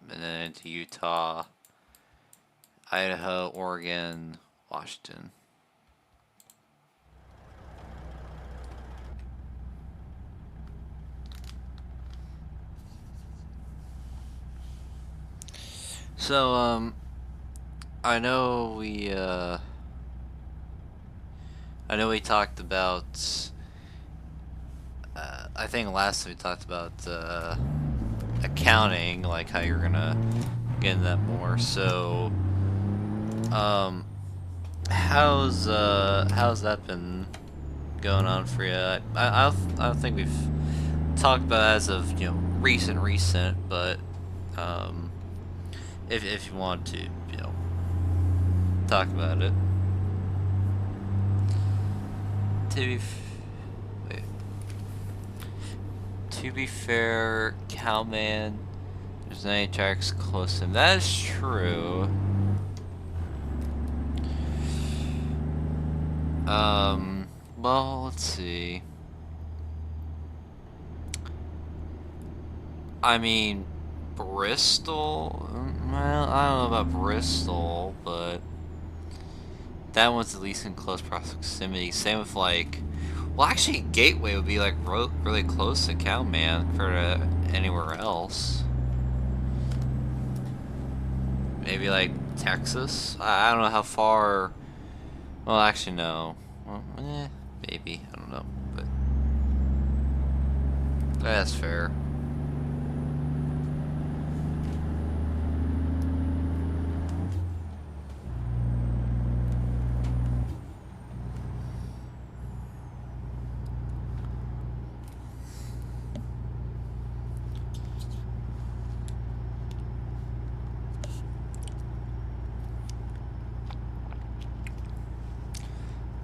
and then into Utah, Idaho, Oregon, Washington. So, I know we talked about, I think last time we talked about, accounting, like how you're gonna get into that more, so, how's that been going on for you? I don't think we've talked about as of, recent, but, if you want to, talk about it. To be fair, Cowman, there's not any tracks close to him. That is true. Well, let's see. I mean, Bristol? Well, I don't know about Bristol, but that one's at least in close proximity. Same with, like, well, actually, Gateway would be, like, really close to Cowman compared to anywhere else. Maybe, like, Texas? I don't know how far. Well, actually, no. Well, maybe. I don't know. But that's fair.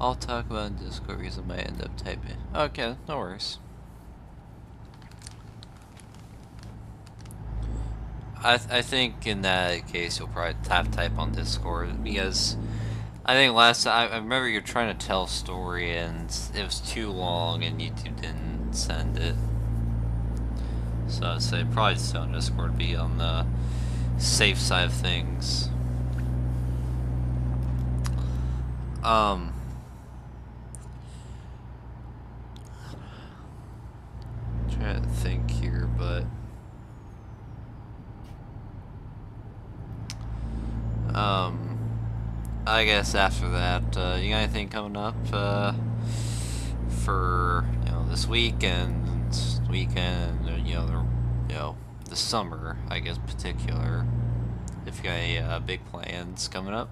I'll talk about in Discord because I might end up typing. Okay, no worries. I think in that case you'll probably type on Discord because I think last time I remember you're trying to tell a story and it was too long and YouTube didn't send it. So I'd say probably just on Discord, be on the safe side of things. Trying to think here, but I guess after that, you got anything coming up for this weekend, the summer, I guess, particular? If you got any big plans coming up.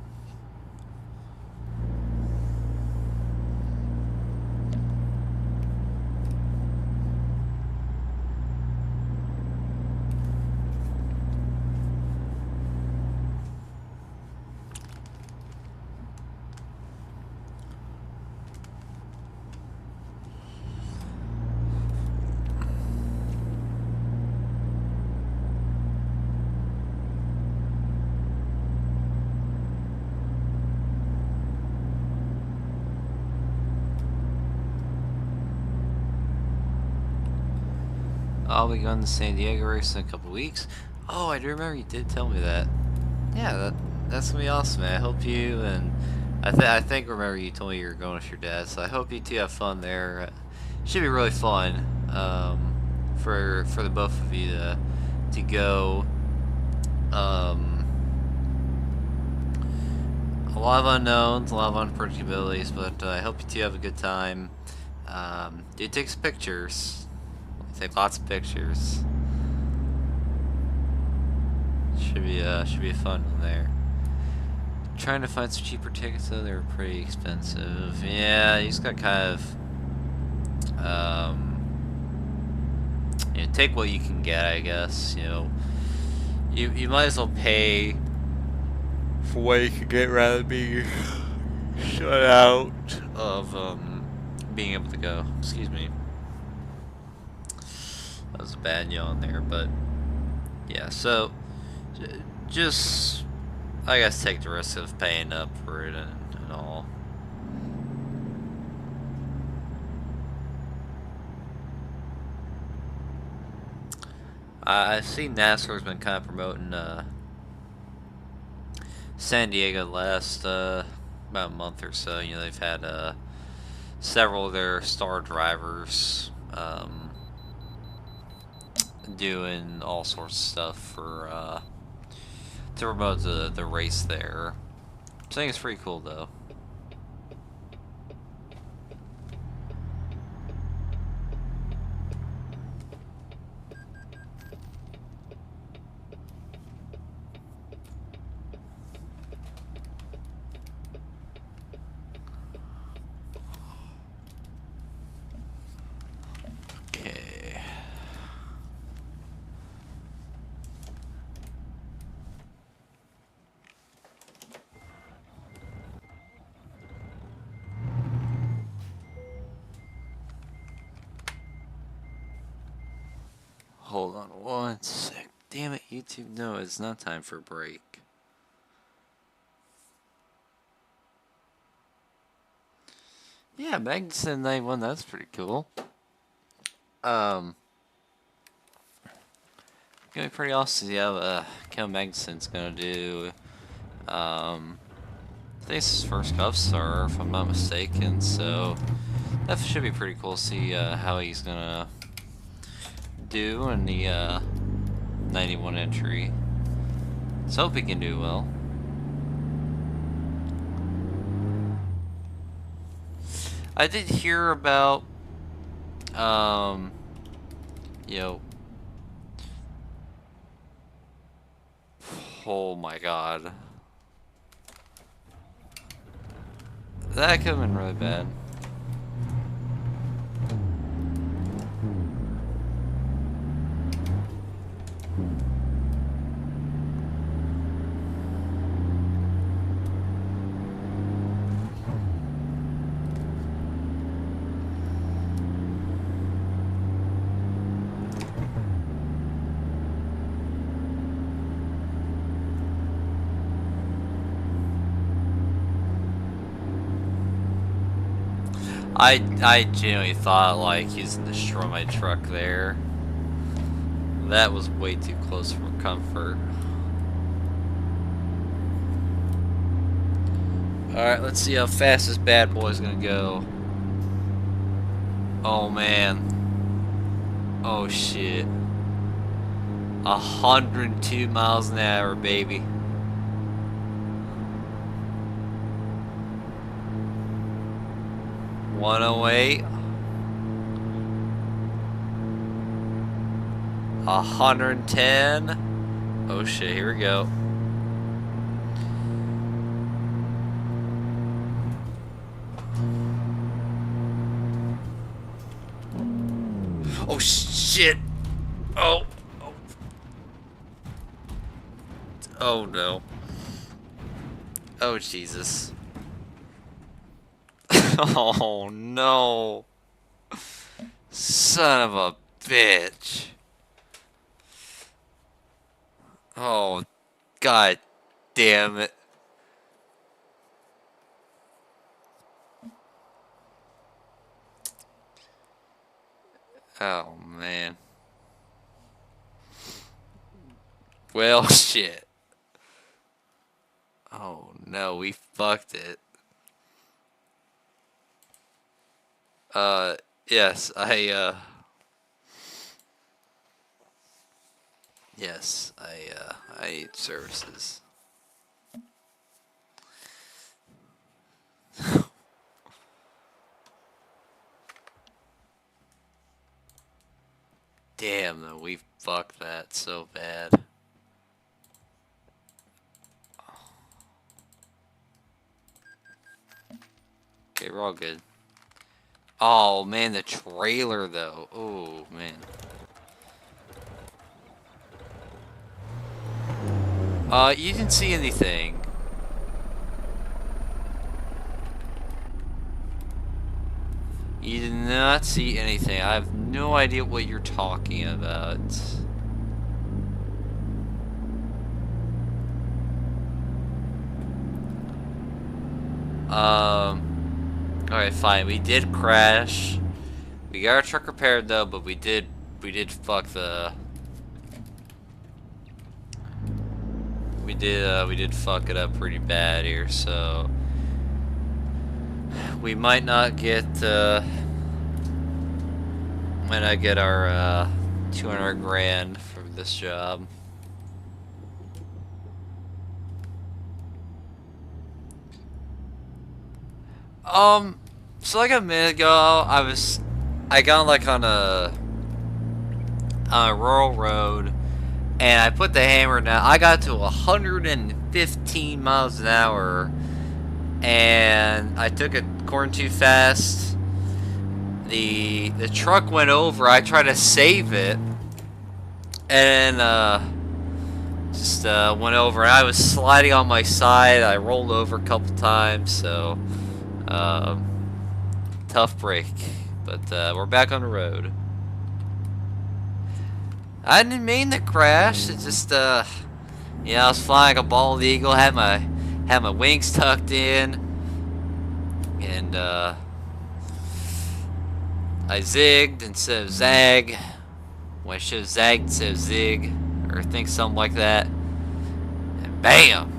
I'll be going to San Diego race in a couple weeks. Oh, I do remember you did tell me that. Yeah, that's gonna be awesome, man. I hope you and I think remember you told me you were going with your dad, so I hope you two have fun there. Should be really fun for the both of you to go. A lot of unknowns, a lot of unpredictabilities, but I hope you two have a good time. Dude takes pictures. Take lots of pictures. Should be a fun one there. Trying to find some cheaper tickets though, they're pretty expensive. Yeah, you just got kind of take what you can get, I guess. you might as well pay for what you could get rather than being shut out of being able to go. Excuse me. That was a bad yawn there, but yeah. So just I guess take the risk of paying up for it and all. I've seen NASCAR's been kind of promoting San Diego last about a month or so. You know, they've had several of their star drivers doing all sorts of stuff for to promote the race there. I think it's pretty cool though. Okay. Hold on one sec. Damn it, YouTube. No, it's not time for a break. Yeah, Magnuson 91, that's pretty cool. Gonna be pretty awesome to see how Kevin Magnuson's gonna do. I think it's his first Cup star, if I'm not mistaken, so that should be pretty cool to see how he's gonna do in the 91 entry. Let's hope he can do well. I did hear about, you know, oh my god. That could have been really bad. I genuinely thought like he's gonna destroy my truck there. That was way too close for comfort. Alright, let's see how fast this bad boy's gonna go. Oh man. Oh shit. 102 miles an hour, baby. $108. 110. Oh shit, here we go. Oh shit. Oh. Oh, oh no. Oh Jesus. Oh no. Son of a bitch. Oh, god damn it. Oh man. Well, shit. Oh no, we fucked it. Uh, yes, yes, I need services. Damn, though, we fucked that so bad. Okay, we're all good. Oh, man, the trailer, though. Oh, man. You didn't see anything. You did not see anything. I have no idea what you're talking about. Alright, fine. We did crash. We got our truck repaired though, but we did fuck the... We did fuck it up pretty bad here, so... We might not get, might not get our, 200 grand for this job. So like a minute ago, I got like on a rural road, and I put the hammer down. I got to 115 miles an hour, and I took a corner too fast. The truck went over. I tried to save it, and just went over. And I was sliding on my side. I rolled over a couple times, so. Tough break, but we're back on the road. I didn't mean to crash. It just you know, I was flying like a bald eagle, had my wings tucked in, and I zigged instead of zag. When I should have zagged instead of zig, or think something like that, and bam!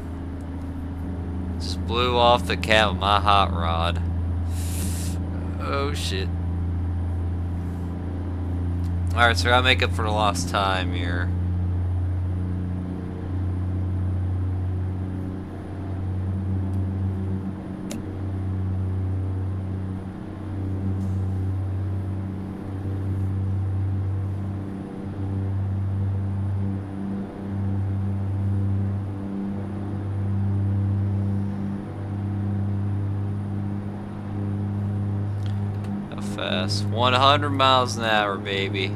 Just blew off the cab of my hot rod. Oh shit. Alright, so I'll make up for the lost time here. Fast. 100 miles an hour, baby.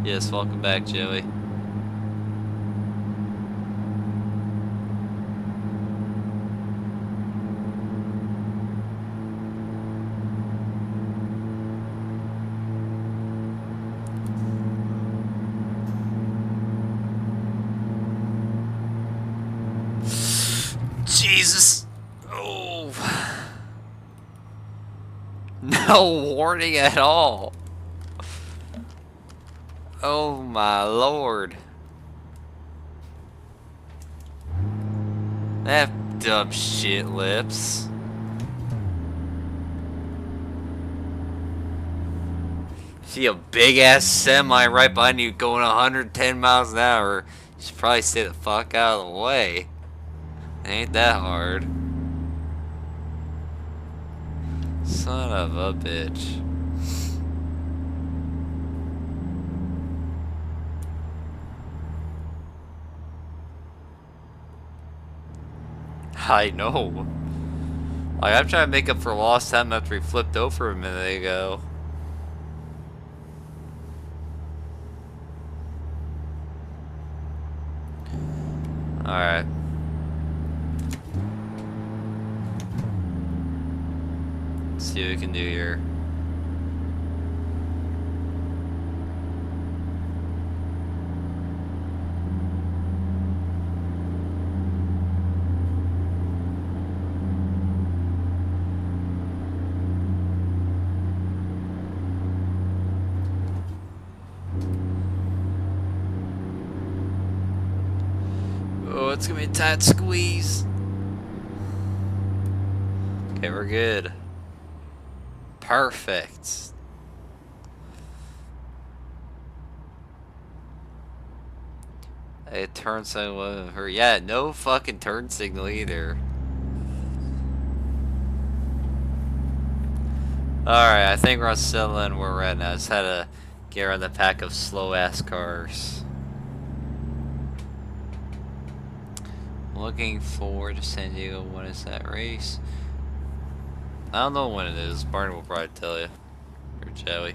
Yes, welcome back, Joey. Jesus. No warning at all. Oh my lord. That dumb shit lips. See a big ass semi right behind you going 110 miles an hour. You should probably stay the fuck out of the way. It ain't that hard. Son of a bitch. I know. Like, I'm trying to make up for lost time after we flipped over a minute ago. Alright. See what we can do here. Oh, it's gonna be a tight squeeze. Okay, we're good. Perfect. A turn signal wasn't her. Yeah, no fucking turn signal either. Alright, I think we're settling where we're at now. I just had to get around the pack of slow ass cars. Looking forward to San Diego. When is that race? I don't know when it is. Barney will probably tell you. Or Joey.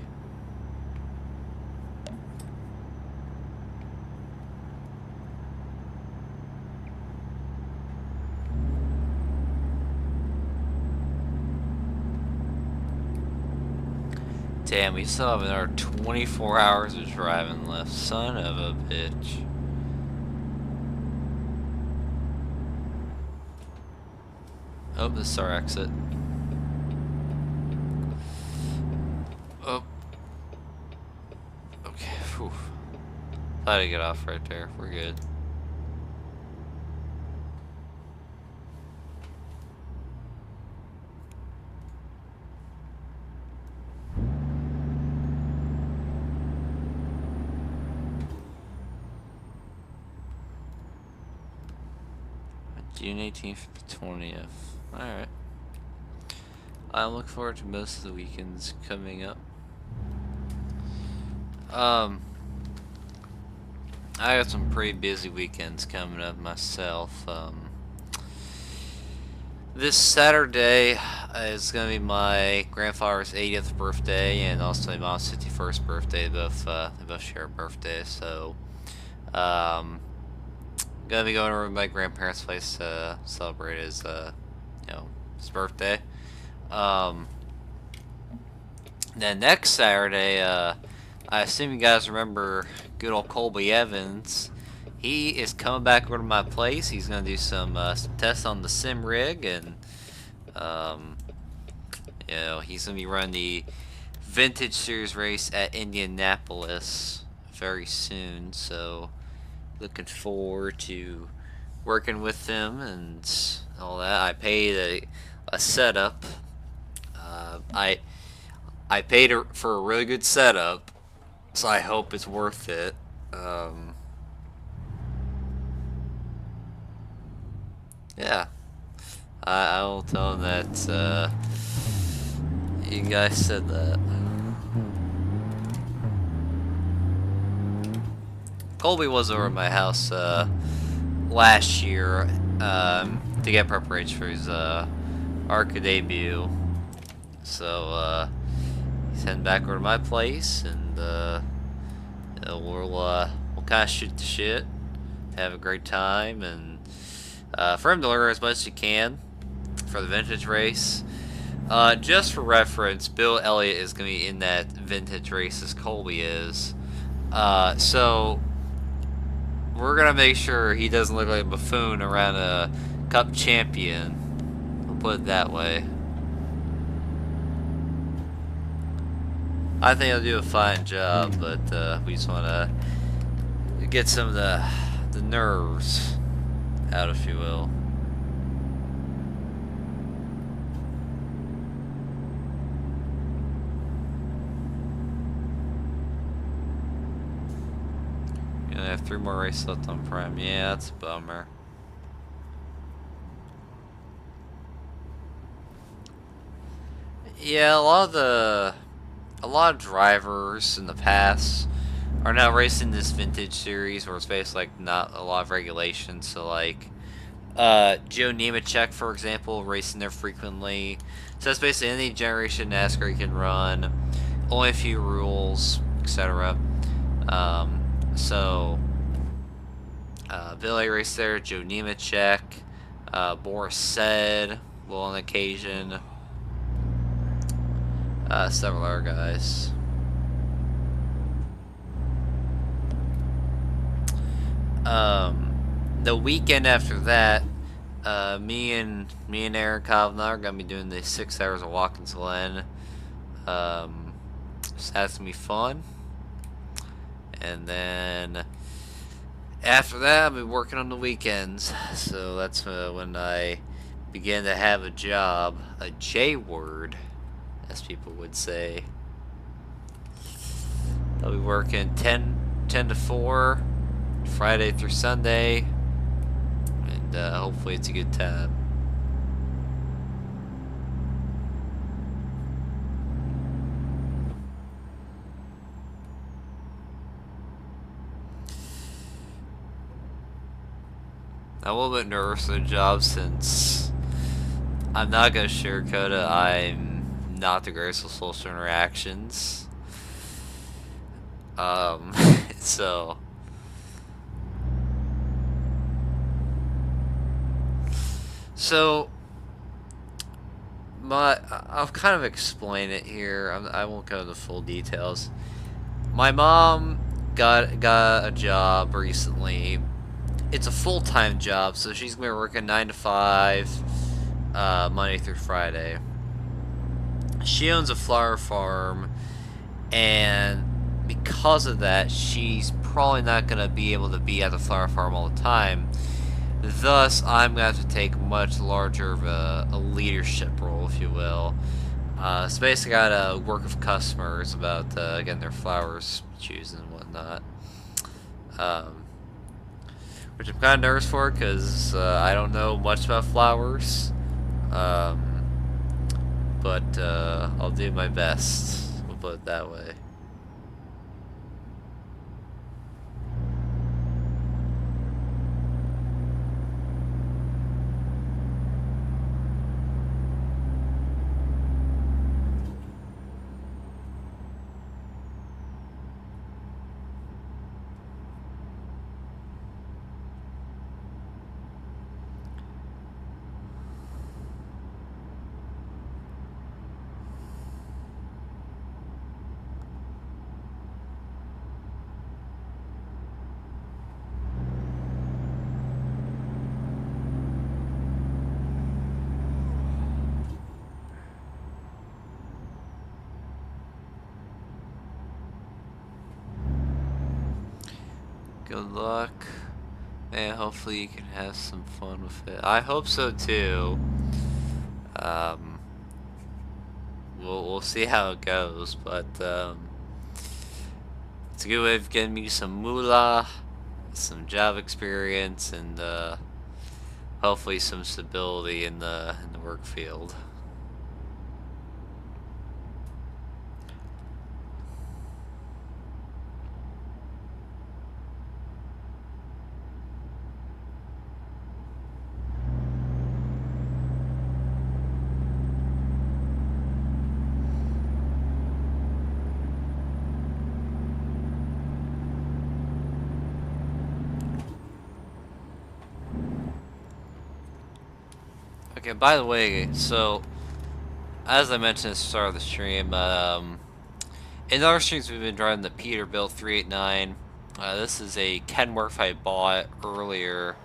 Damn, we still have another 24 hours of driving left. Son of a bitch. Oh, this is our exit. Oh. Okay, whew. Thought I'd get off right there. We're good. June 18th to the 20th. Alright. I look forward to most of the weekends coming up. I got some pretty busy weekends coming up myself. This Saturday is gonna be my grandfather's 80th birthday and also my mom's 51st birthday. They both share a birthday, so gonna be going over to my grandparents' place to celebrate his his birthday. Then next Saturday, I assume you guys remember good old Colby Evans. He is coming back over to my place. He's gonna do some tests on the sim rig, and he's gonna be running the Vintage Series race at Indianapolis very soon. So looking forward to working with him and all that. I paid a setup. I paid for a really good setup, so I hope it's worth it. Yeah, I will tell him that you guys said that. Colby was over at my house last year to get preparation for his ARCA debut. So he's heading back over to my place, and we'll kind of shoot the shit, have a great time, and for him to learn as much as he can for the vintage race. Just for reference, Bill Elliott is going to be in that vintage race as Colby is. So we're going to make sure he doesn't look like a buffoon around a cup champion. We'll put it that way. I think he'll do a fine job, but we just want to get some of the nerves out, if you will. You only have 3 more races left on Prime. Yeah, that's a bummer. Yeah, a lot of drivers in the past are now racing this vintage series where it's basically like not a lot of regulations. So like Joe Nemechek, for example, racing there frequently. So that's basically any generation NASCAR you can run, only a few rules, etc. So Billy raced there, Joe Nemechek, Boris Said will on occasion. Several other guys. The weekend after that, me and Aaron Kavanagh are gonna be doing the 6 hours of Watkins Glen. So that's gonna be fun. And then after that, I'll be working on the weekends. So that's when I begin to have a job, a J word, as people would say. I'll be working 10 to 4, Friday through Sunday, and hopefully it's a good time. I'm a little bit nervous for the job since I'm not gonna sugarcoat it. I'm not the greatest with social interactions. So I'll kind of explain it here. I won't go into full details. My mom got a job recently. It's a full-time job, so she's gonna be working 9 to 5, Monday through Friday. She owns a flower farm, and because of that, she's probably not gonna be able to be at the flower farm all the time. Thus, I'm gonna have to take much larger of a leadership role, if you will. So basically, I gotta work with customers about getting their flowers chosen and whatnot. Which I'm kind of nervous for because I don't know much about flowers. But I'll do my best. We'll put it that way. Good luck, and hopefully you can have some fun with it. I hope so too. We'll see how it goes, but it's a good way of getting me some moolah, some job experience, and hopefully some stability in the work field. Okay, by the way, so as I mentioned at the start of the stream, in other streams we've been driving the Peterbilt 389. This is a Kenworth I bought earlier.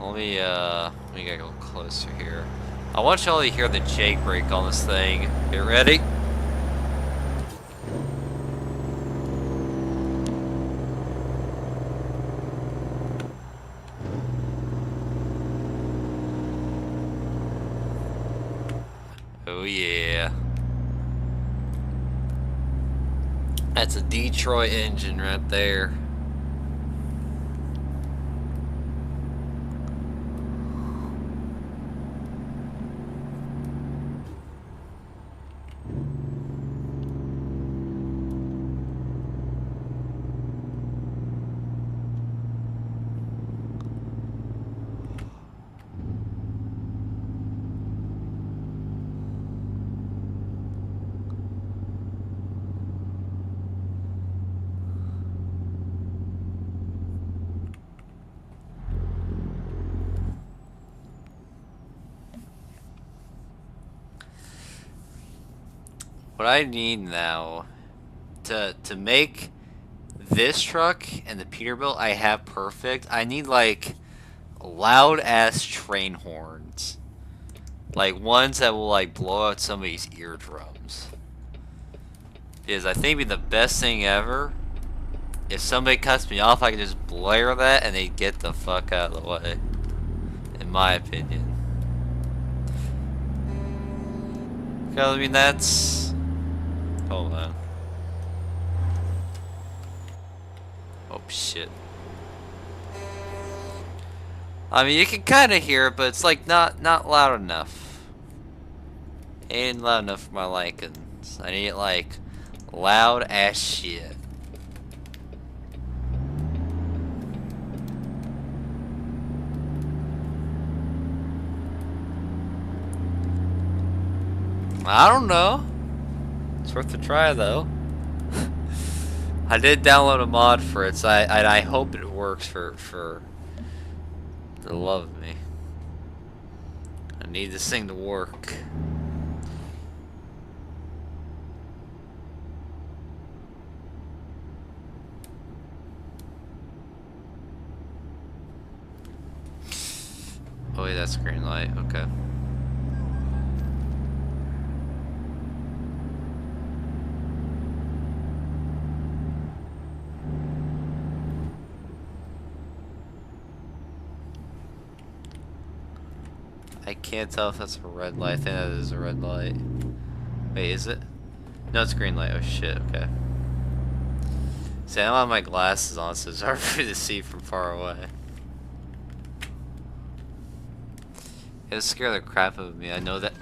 Let me get a little closer here. I want y'all to hear the Jake brake on this thing. Get ready? Oh yeah. That's a Detroit engine right there. What I need now to make this truck and the Peterbilt I have perfect, I need like loud ass train horns. Like ones that will like blow out somebody's eardrums. Because I think it'd be the best thing ever if somebody cuts me off, I can just blare that and they get the fuck out of the way. In my opinion. Cause I mean that's... Hold on. Oh shit. I mean you can kinda hear it, but it's like not loud enough. Ain't loud enough for my likings. I need it like loud ass shit. I don't know. It's worth a try though. I did download a mod for it, so I hope it works for the love of me. I need this thing to work. that's green light. Okay. I can't tell if that's a red light. I think that is a red light. Wait, is it? No, it's green light. Oh shit, okay. See, I don't have my glasses on, so it's hard for me to see from far away. It'll scare the crap out of me, I know that.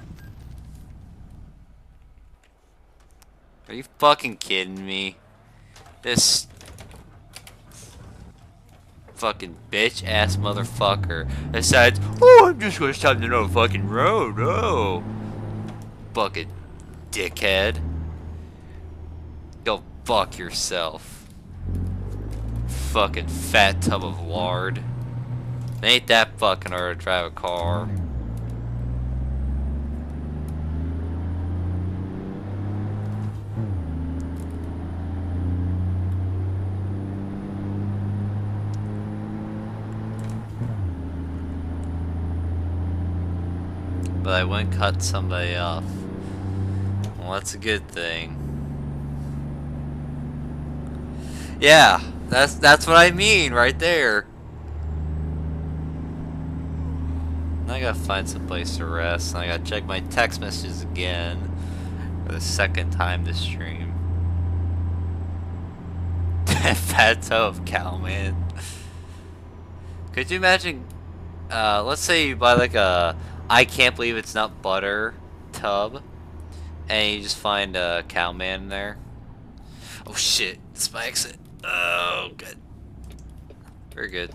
Are you fucking kidding me? This fucking bitch ass motherfucker decides, oh, I'm just gonna stop in the fucking road, oh. Fucking dickhead. Go fuck yourself. Fucking fat tub of lard. It ain't that fucking hard to drive a car. But I wouldn't cut somebody off. Well, that's a good thing. Yeah, that's what I mean right there. Now I gotta find some place to rest, and I gotta check my text messages again for the second time this stream. Fat toe of cow, man. Could you imagine? Let's say you buy like a I can't believe it's not butter tub, and you just find a cow man in there. Oh shit, it's my exit. Oh, good. Very good.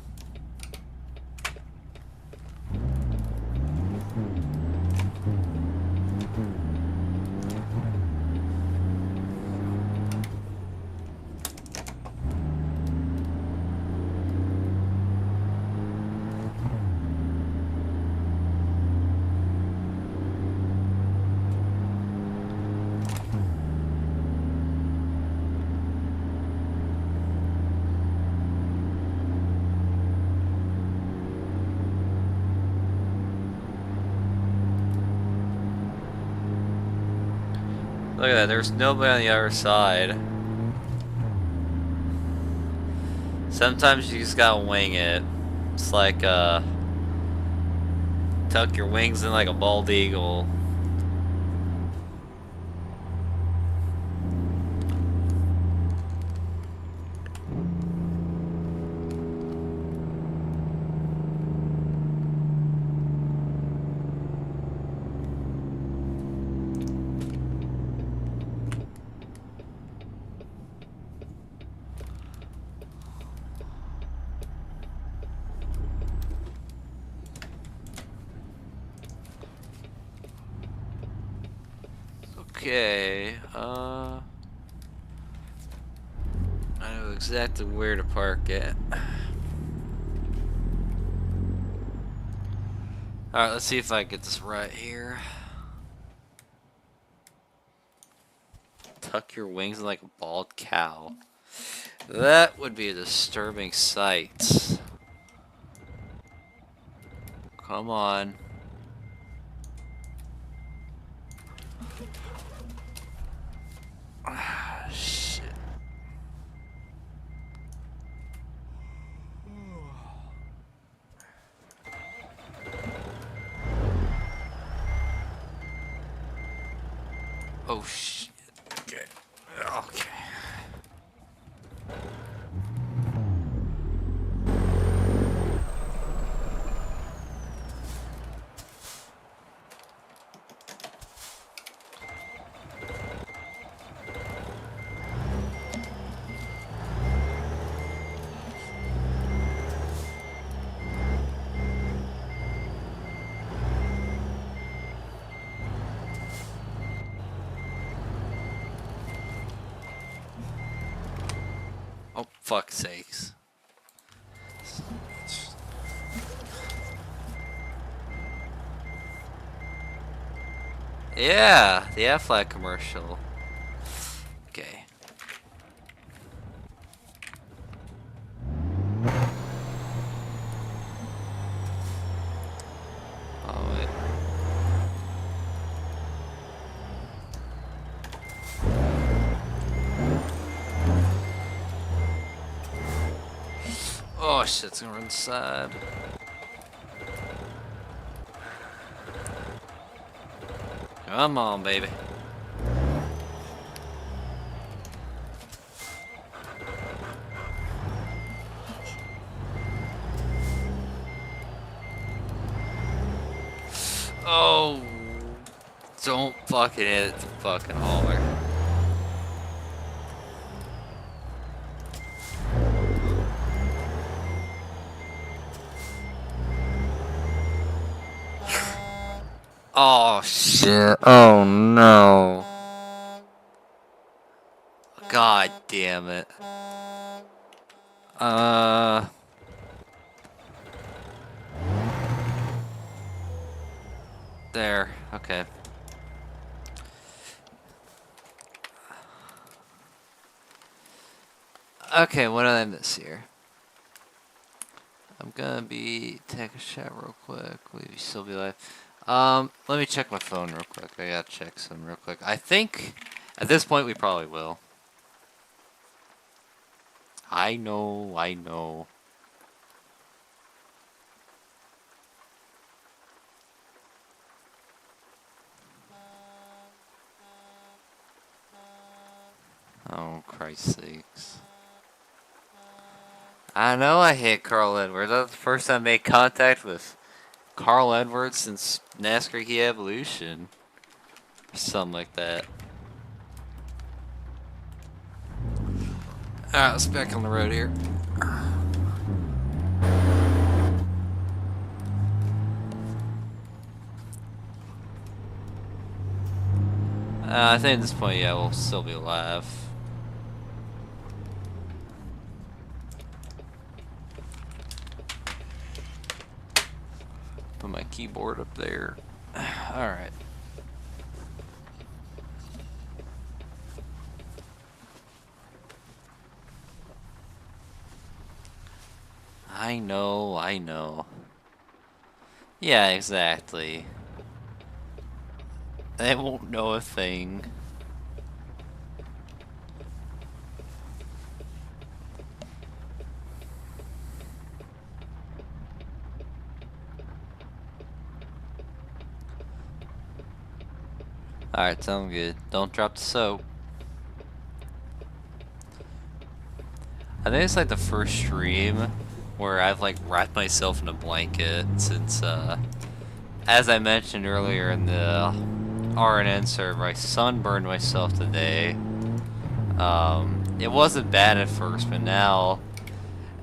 Look at that, there's nobody on the other side. Sometimes you just gotta wing it. It's like, tuck your wings in like a bald eagle. Okay, I know exactly where to park it. Alright, let's see if I get this right here. Tuck your wings like a bald cow. That would be a disturbing sight. Come on. Ah, shit. Oh shit. Okay. Okay. Oh, fuck's sakes. Yeah, the Aflac commercial. Okay. Oh shit, it's gonna run inside. Come on, baby. Oh, don't fucking hit the fucking hauler. Oh shit, oh no. God damn it. There, okay. Okay, what did I miss here? I'm gonna take a shot real quick. Will you still be live? Let me check my phone real quick. I gotta check some real quick. I think at this point we probably will. I know, I know. Oh, Christ's sakes. I know I hate Carl Edwards. That's the first time I made contact with Carl Edwards since NASCAR Key Evolution. Or something like that. Alright, let's back on the road here. I think at this point, yeah, we'll still be alive. Put my keyboard up there. Alright. I know, I know. Yeah, exactly. They won't know a thing. Alright, sound good. Don't drop the soap. I think it's like the first stream where I've like wrapped myself in a blanket since, as I mentioned earlier in the RNN server, I sunburned myself today. It wasn't bad at first, but now,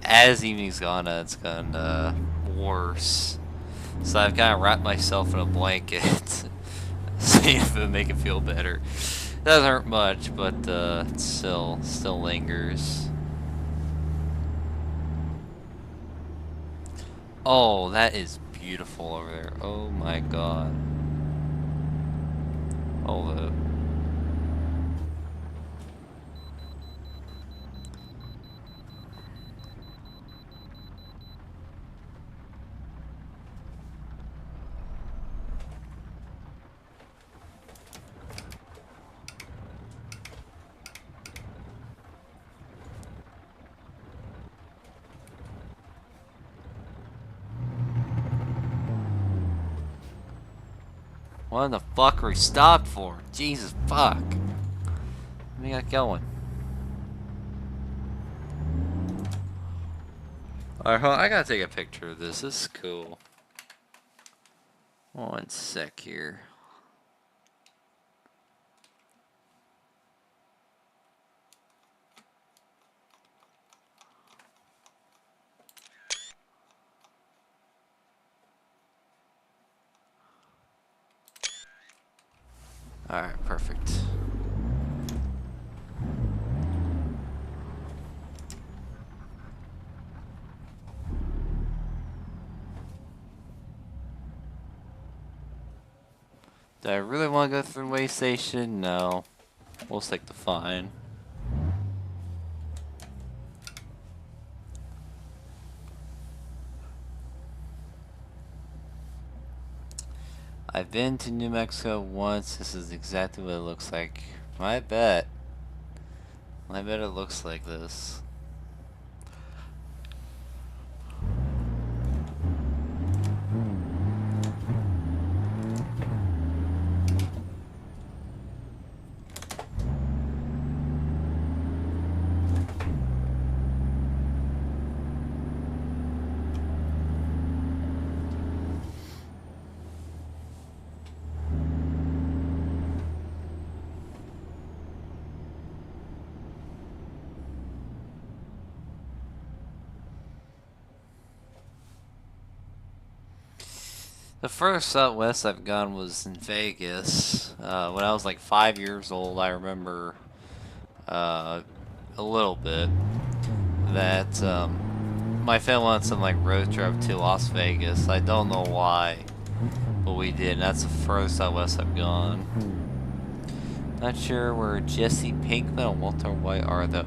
as evening's gone, it's gone worse. So I've kind of wrapped myself in a blanket, see if it'll make it feel better. It doesn't hurt much, but it still lingers. Oh, that is beautiful over there. Oh my god. Hold up. What the fuck are we stopped for? Jesus fuck. Let me get going. Alright, hold on. I gotta take a picture of this. This is cool. One sec here. Alright, perfect. Do I really want to go through the way station? No. We'll stick to fine. I've been to New Mexico once. This is exactly what it looks like. I bet. I bet it looks like this. The first out west I've gone was in Vegas. When I was like 5 years old, I remember a little bit that my family went some like road trip to Las Vegas. I don't know why, but we did. And that's the furthest out west I've gone. Not sure where Jesse Pinkman and Walter White are though.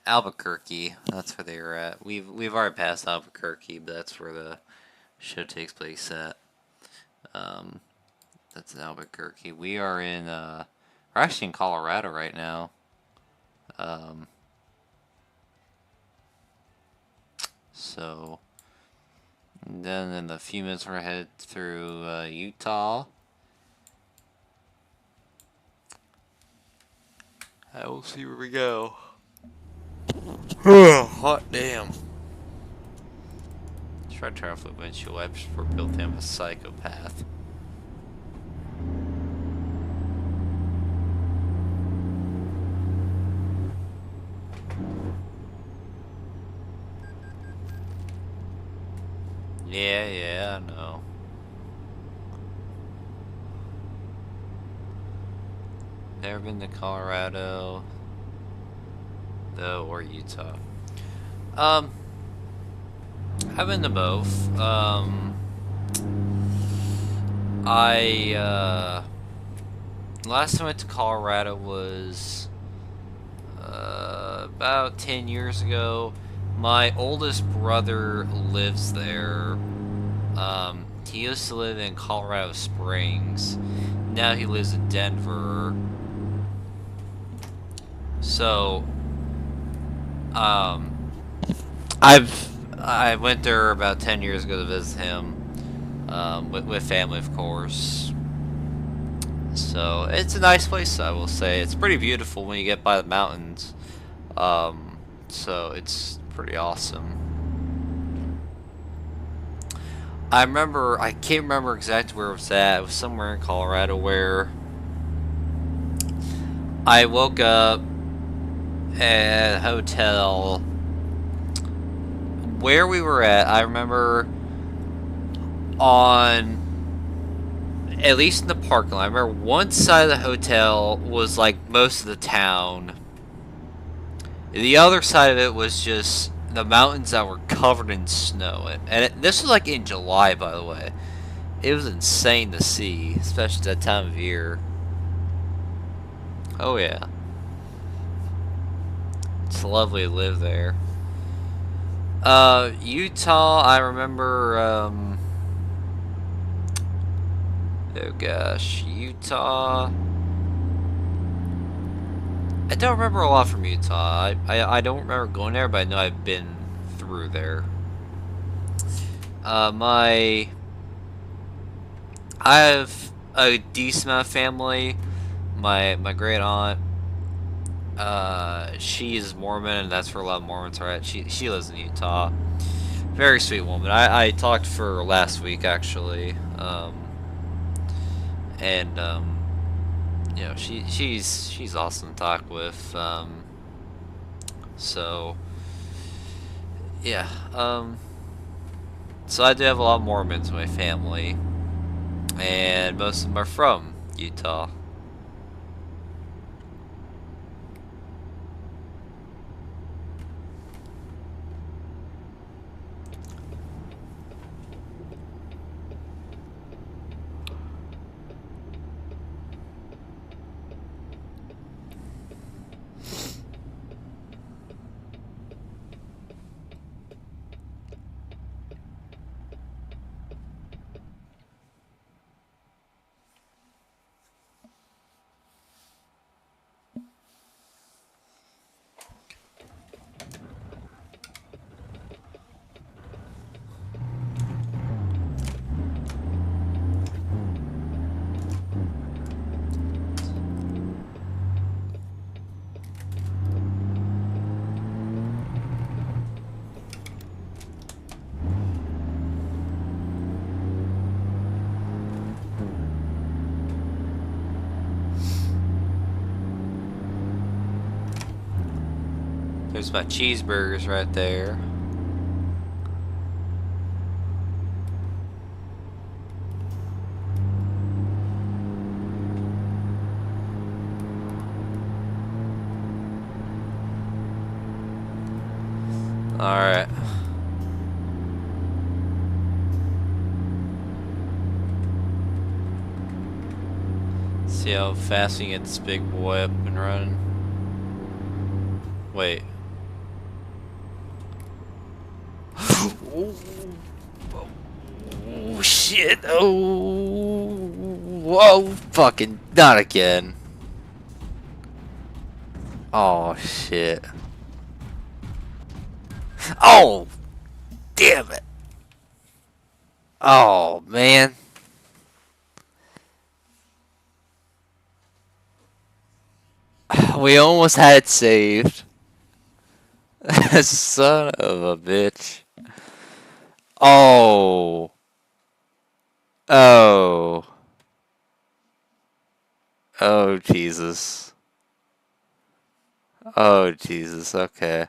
Albuquerque. That's where they were at. We've already passed Albuquerque, but that's where the show takes place at. That's in Albuquerque. We are in we're actually in Colorado right now. So and then in a few minutes we're headed through Utah. I will see where we go. Hot damn. Try to turn off the windshield wipers for Bill Tam, a psychopath. Yeah, I know. Never been to Colorado, though, or Utah. I've been to both. Last time I went to Colorado was about 10 years ago. My oldest brother lives there. He used to live in Colorado Springs. Now he lives in Denver. So, I went there about 10 years ago to visit him, with family, of course. So it's a nice place, I will say. It's pretty beautiful when you get by the mountains. So it's pretty awesome. I can't remember exactly where it was at. It was somewhere in Colorado where I woke up at a hotel. Where we were at, I remember on, at least in the parking lot, I remember one side of the hotel was like most of the town. The other side of it was just the mountains that were covered in snow. And this was like in July, by the way. It was insane to see, especially that time of year. Oh yeah. It's lovely to live there. Utah, I remember, oh gosh, Utah. I don't remember a lot from Utah. I don't remember going there, but I know I've been through there. I have a decent amount of family. My great aunt, she's Mormon, and that's where a lot of Mormons are at. She lives in Utah. Very sweet woman. I talked to her last week, actually. You know, she's awesome to talk with. So yeah. So I do have a lot of Mormons in my family, and most of them are from Utah. There's my cheeseburgers right there. Alright. See how fast we can get this big boy up and running. Wait. Oh shit! Oh, whoa! Fucking not again! Oh shit! Oh, damn it! Oh man! We almost had it saved. Son of a bitch. Oh. Oh. Oh, Jesus. Oh, Jesus. Okay.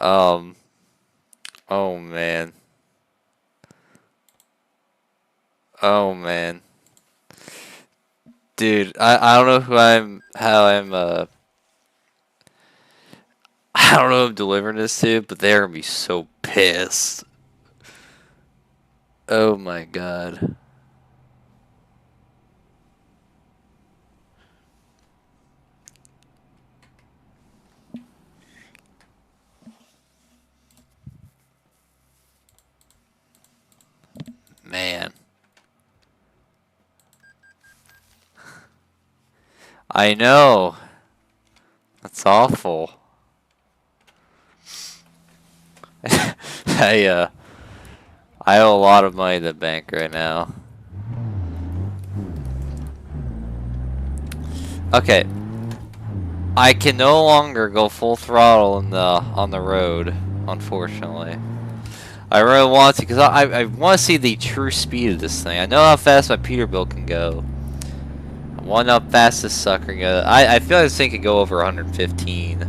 Oh, man. Oh, man. Dude, I don't know I don't know who I'm delivering this to, but they're gonna be so pissed. Oh my god. Man. I know. That's awful. I owe a lot of money to the bank right now. Okay. I can no longer go full throttle on the road, unfortunately. I really want to, because I want to see the true speed of this thing. I know how fast my Peterbilt can go. I want to know how fast this sucker can go. I feel like this thing could go over 115.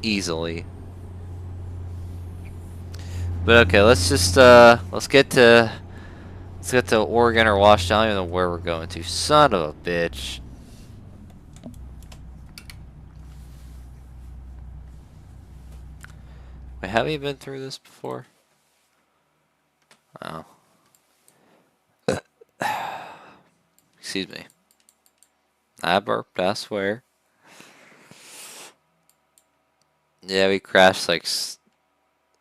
Easily. But okay, let's just, let's get to Oregon or Washington. I don't even know where we're going to. Son of a bitch. Wait, have we been through this before? Oh. Excuse me. I burped, I swear. Yeah, we crashed like...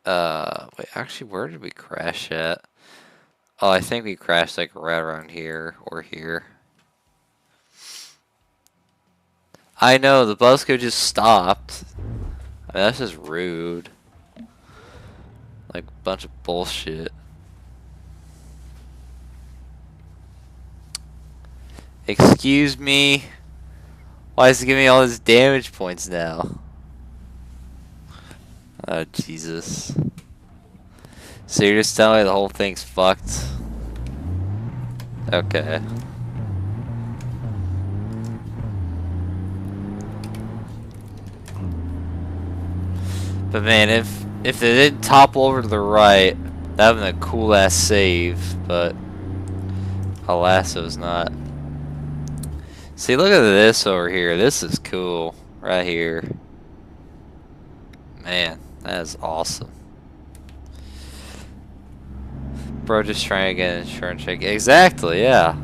wait, actually, where did we crash at? Oh, I think we crashed like right around here or here. I know, the bus could just stopped. I mean, that's just rude. Like, a bunch of bullshit. Excuse me? Why is it giving me all these damage points now? Oh, Jesus. So you're just telling me the whole thing's fucked? Okay. But man, if they didn't topple over to the right, that would have been a cool ass save, but alas it was not. See, look at this over here. This is cool. Right here. Man, that is awesome. Bro, just trying to get an insurance check. Exactly, yeah.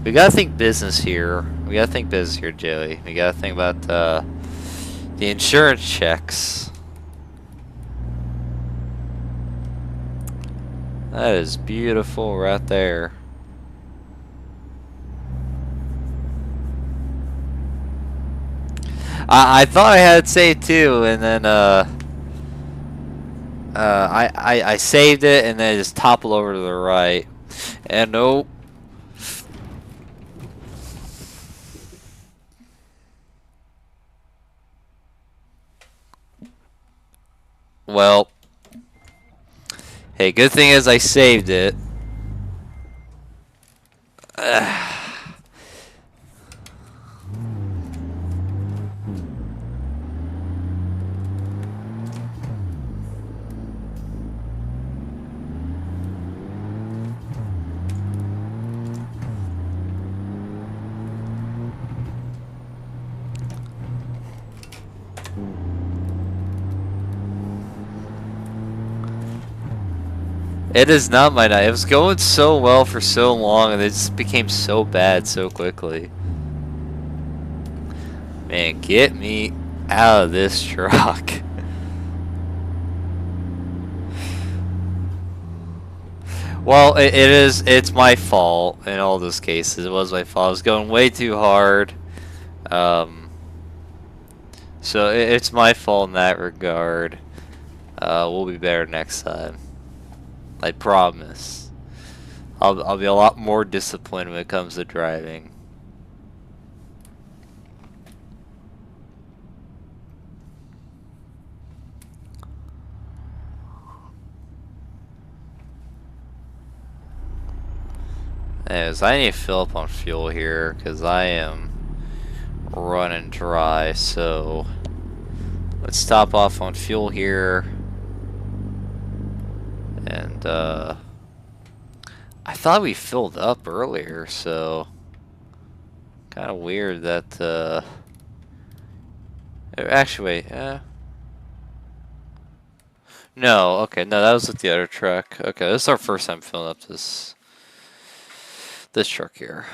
We gotta think business here. We gotta think business here, Joey. We gotta think about the insurance checks. That is beautiful right there. I thought I had it saved too, and then I saved it and then it just toppled over to the right. And nope. Well, hey, good thing is I saved it. It is not my night. It was going so well for so long, and it just became so bad so quickly. Man, get me out of this truck. Well, it's my fault in all those cases. It was my fault. I was going way too hard. Um, so it's my fault in that regard. We'll be better next time. I promise. I'll be a lot more disciplined when it comes to driving. Anyways, I need to fill up on fuel here because I am running dry. So let's stop off on fuel here. And I thought we filled up earlier, so kind of weird that actually wait, no, okay, no, that was with the other truck. Okay, this is our first time filling up this truck here.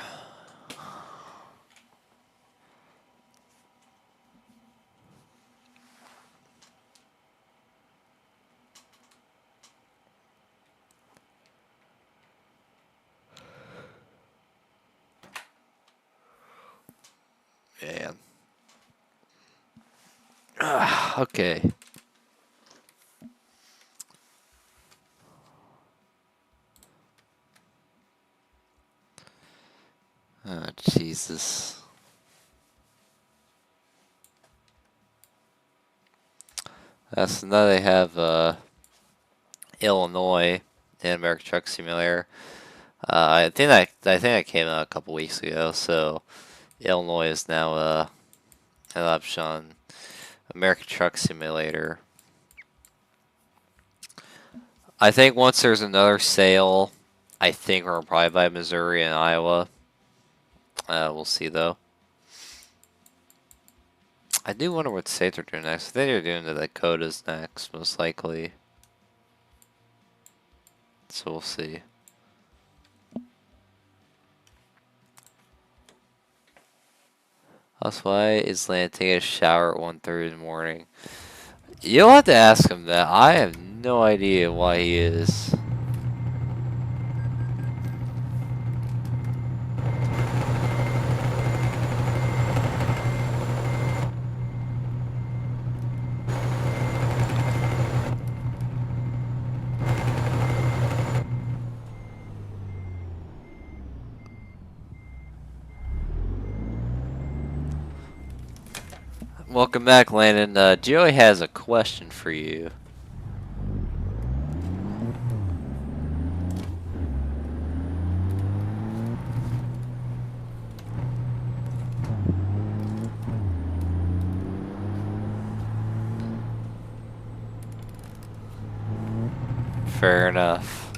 Man. Okay. Oh, Jesus. So now they have Illinois in American Truck Simulator. I think that came out a couple weeks ago, so Illinois is now an option on American Truck Simulator. I think once there's another sale, I think we're probably by Missouri and Iowa. We'll see though. I do wonder what states they're doing next. I think they're doing the Dakotas next, most likely. So we'll see. That's why is Land taking a shower at 1:30 in the morning. You'll have to ask him that. I have no idea why he is. Welcome back, Landon. Joey has a question for you. Fair enough.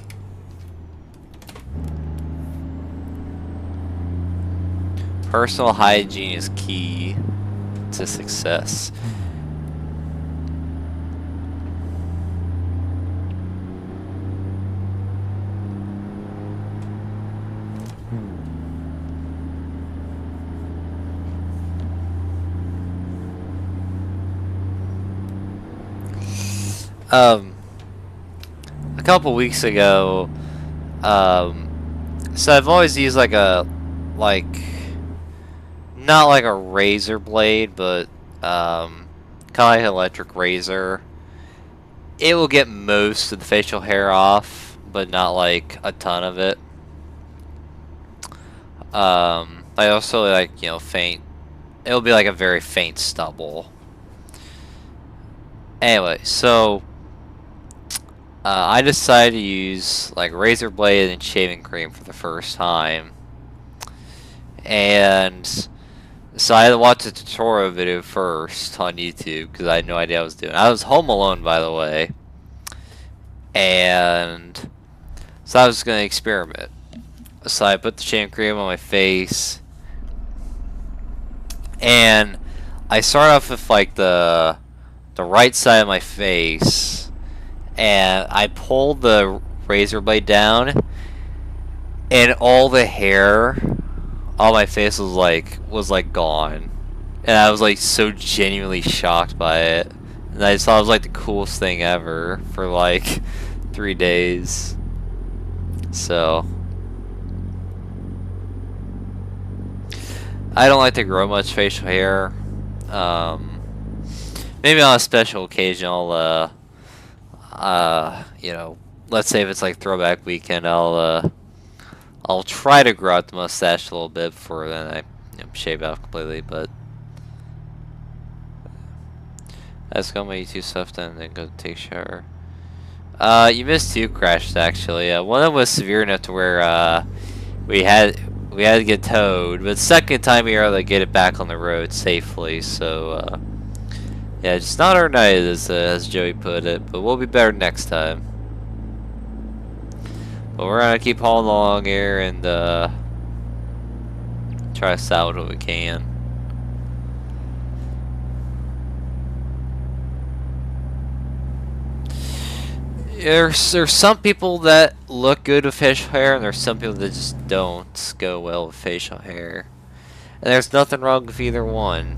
Personal hygiene is key to success. A couple weeks ago, so I've always used like a, not like a razor blade, but kind of like an electric razor. It will get most of the facial hair off, but not like a ton of it. I also like, you know, faint. It'll be like a very faint stubble. Anyway, so I decided to use like razor blade and shaving cream for the first time, and so I had to watch a tutorial video first on YouTube because I had no idea what I was doing. I was home alone, by the way, and so I was gonna experiment. So I put the shaving cream on my face, and I start off with like the right side of my face, and I pulled the razor blade down, and all the hair on my face was like gone, and I was like so genuinely shocked by it, and I just thought it was like the coolest thing ever for like 3 days. So I don't like to grow much facial hair. Maybe on a special occasion I'll you know, let's say if it's like throwback weekend, I'll try to grow out the mustache a little bit before then I shave out completely. But let's go my YouTube stuff then, and then go take a shower. You missed 2 crashes actually. One of them was severe enough to where we had to get towed, but the second time we were able to get it back on the road safely. So yeah, just not our night, as Joey put it, but we'll be better next time. But we're gonna keep hauling along here and try to salvage what we can. There's some people that look good with facial hair, and there's some people that just don't go well with facial hair. And there's nothing wrong with either one.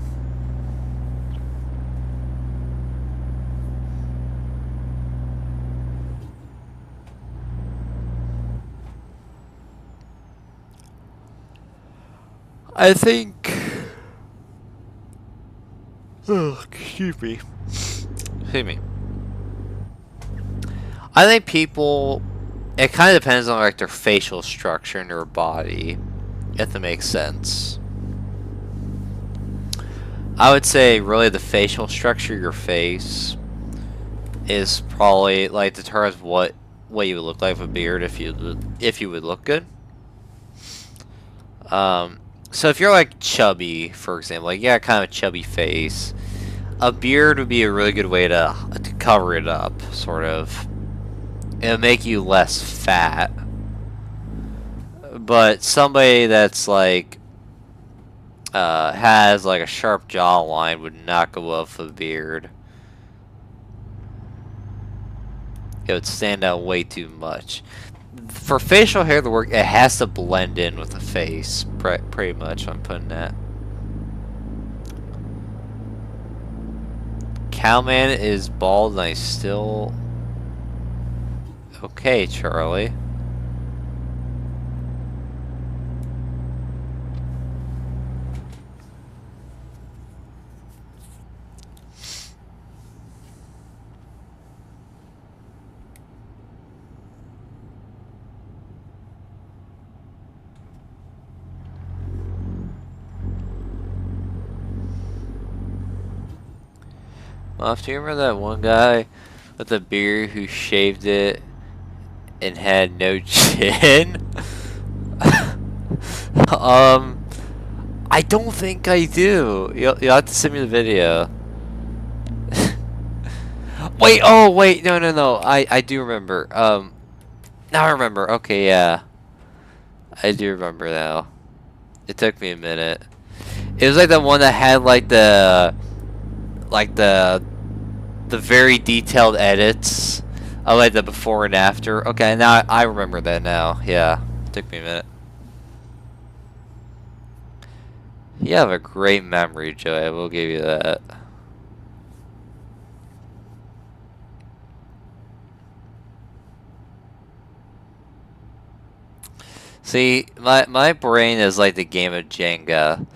I think... Oh, excuse me. Excuse me. I think people... It kind of depends on like their facial structure and their body, if that makes sense. I would say really the facial structure of your face is probably like determines what you would look like with a beard if you would look good. So if you're like chubby, for example, like yeah, kind of a chubby face, a beard would be a really good way to cover it up, sort of. It'll make you less fat. But somebody that's like has like a sharp jawline would not go well with a beard. It would stand out way too much. For facial hair to work, it has to blend in with the face, pretty much. I'm putting that. Cowman is bald, and I still. Okay, Charlie. Well, do you remember that one guy with a beard who shaved it and had no chin? I don't think I do. You'll have to send me the video. Wait, oh wait, no. I do remember. Now I remember. Okay, yeah. I do remember now. It took me a minute. It was like the one that had like the very detailed edits of like the before and after. Okay, now I remember that now. Yeah, took me a minute. You have a great memory, Joey. I will give you that. See, my brain is like the game of Jenga.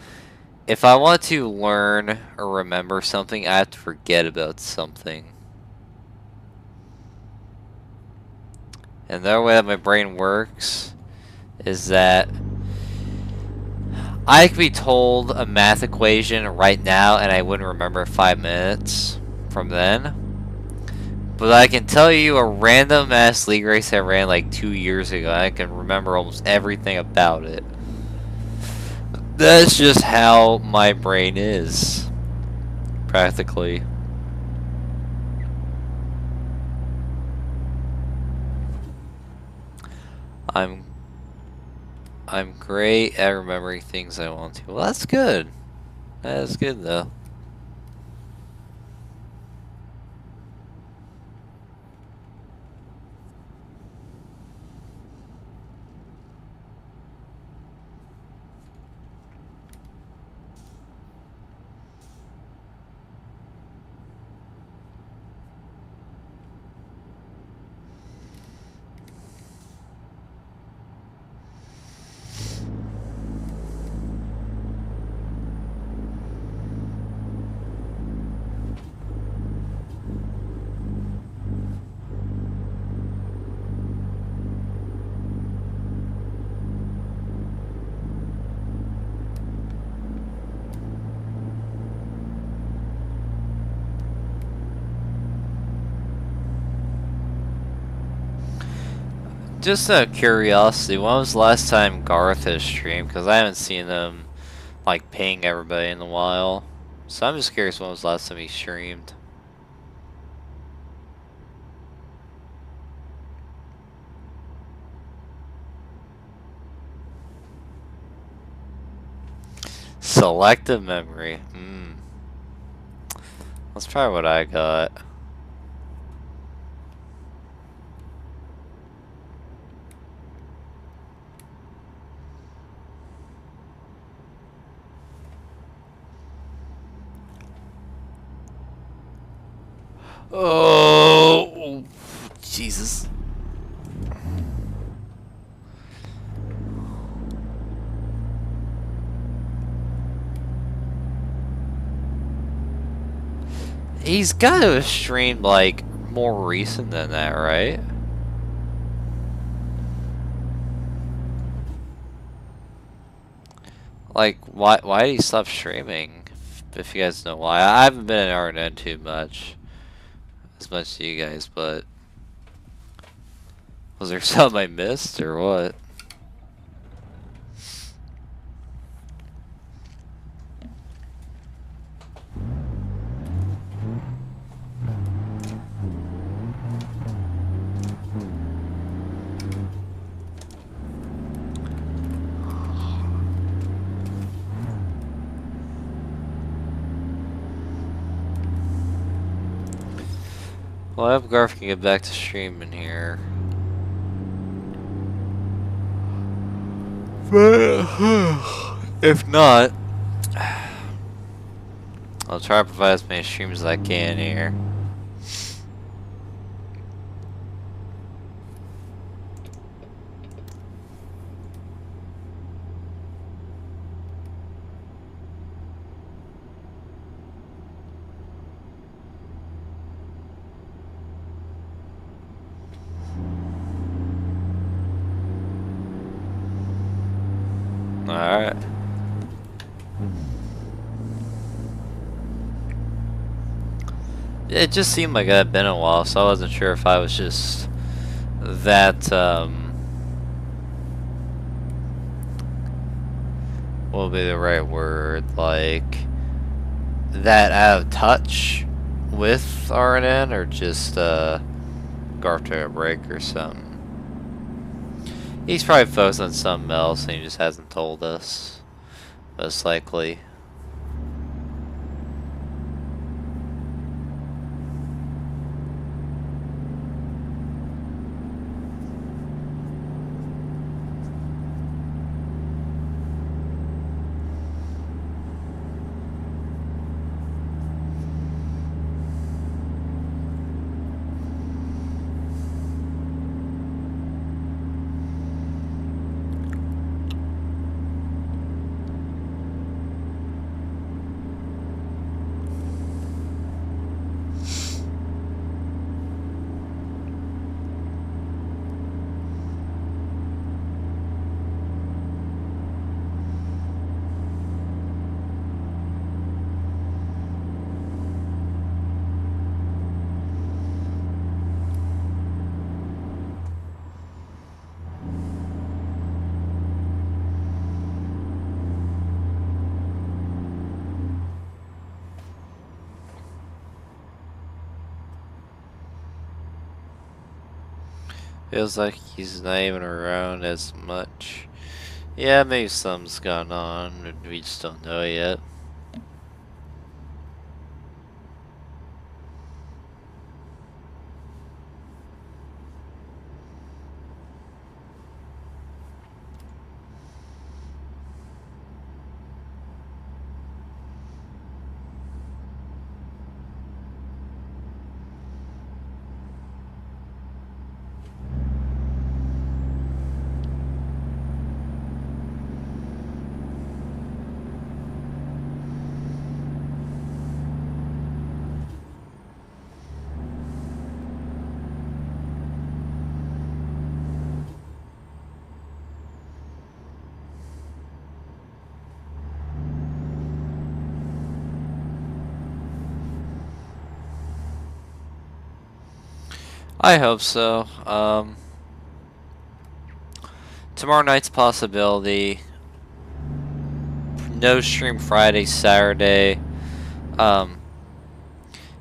If I want to learn or remember something, I have to forget about something. And the way that my brain works is that I could be told a math equation right now and I wouldn't remember 5 minutes from then. But I can tell you a random ass league race I ran like 2 years ago. I can remember almost everything about it. That's just how my brain is, practically. I'm great at remembering things I want to. Well, that's good. That is good, though. Just out of curiosity, when was the last time Garth has streamed? Because I haven't seen him, like, ping everybody in a while. So I'm just curious when was the last time he streamed. Selective memory. That's probably what I got. Oh, Jesus. He's got to have streamed, like, more recent than that, right? Like, why did he stop streaming? If you guys know why. I haven't been in RNN too much. As much as you guys, but... Was there something I missed, or what? Well, I hope Garth can get back to streaming here. If not, I'll try to provide as many streams as I can here. Alright. It just seemed like it had been a while, so I wasn't sure if I was just that, what would be the right word, like, that out of touch with RNN, or just, Garth took a break or something. He's probably focused on something else and he just hasn't told us, most likely. Feels like he's not even around as much. Yeah, maybe something's gone on, and we just don't know yet. I hope so. tomorrow night's a possibility. No stream Friday, Saturday. Yeah,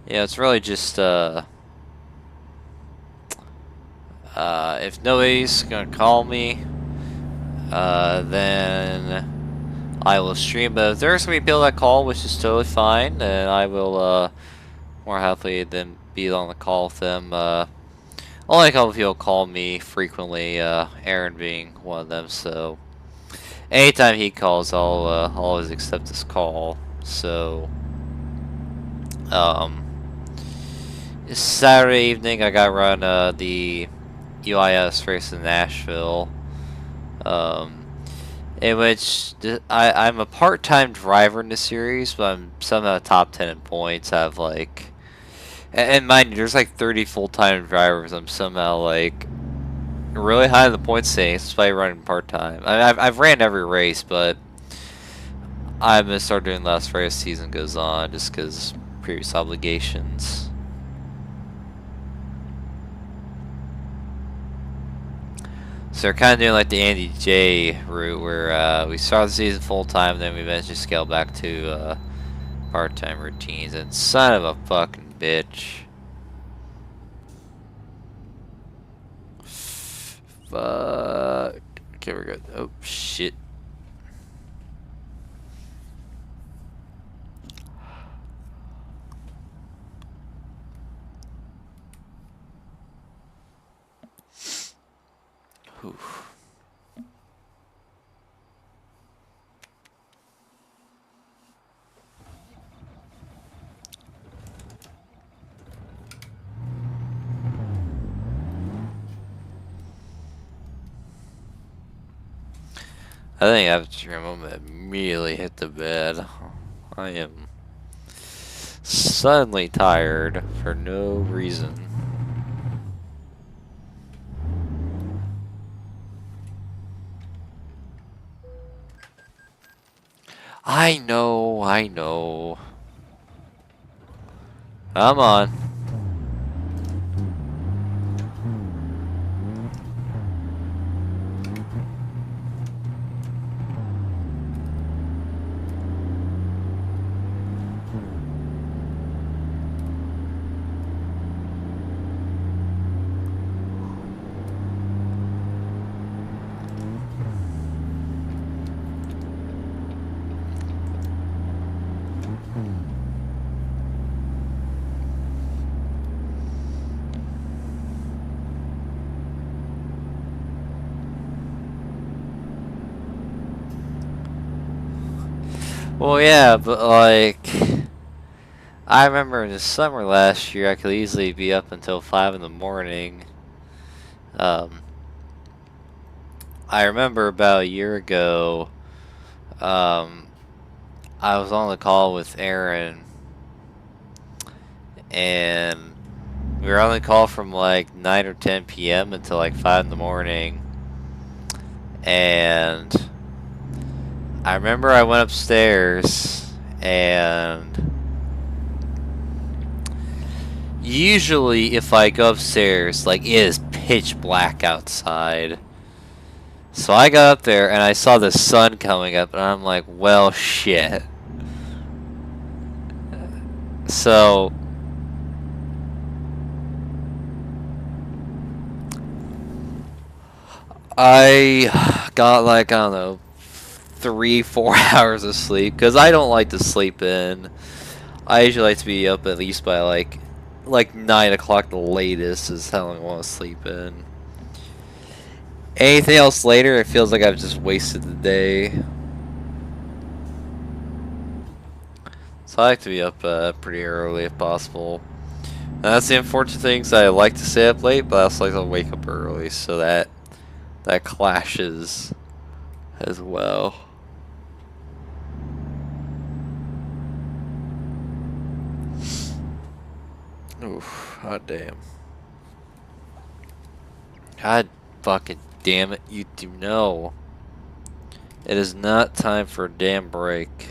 it's really just if nobody's gonna call me, then I will stream. But if there's gonna be people that call, which is totally fine, then I will more happily than be on the call with them. Only a couple people call me frequently, Aaron being one of them. So anytime he calls, I'll always accept his call. So this Saturday evening I got run the UIS race in Nashville. In which I'm a part-time driver in the series, but I'm somehow top 10 in points. I have like, and mind you, there's like 30 full-time drivers. I'm somehow like really high in the points standings despite running part-time. I've ran every race, but I'm gonna start doing last race as season goes on, just because previous obligations. So we're kind of doing like the Andy J route, where we start the season full time, then we eventually scale back to part-time routines. And son of a fucking bitch. Fuck. Okay, we're good. Oh shit. Whew. I think after a moment, immediately hit the bed. I am suddenly tired for no reason. I know, I know. Come on. Well, yeah, but like, I remember in the summer last year, I could easily be up until 5 in the morning. I remember about a year ago, I was on the call with Aaron, and we were on the call from like 9 or 10 p.m. until like 5 in the morning. And I remember I went upstairs, and usually if I go upstairs, like, it is pitch black outside. So I got up there and I saw the sun coming up, and I'm like, well, shit. So I got like, I don't know, 3-4 hours of sleep, because I don't like to sleep in. I usually like to be up at least by like 9 o'clock the latest is how long I want to sleep in. Anything else later, it feels like I've just wasted the day. So I like to be up pretty early if possible. And that's the unfortunate thing, is I like to stay up late, but I also like to wake up early, so that clashes as well. Oof, god damn. God fucking damn it, you do know. It is not time for a damn break.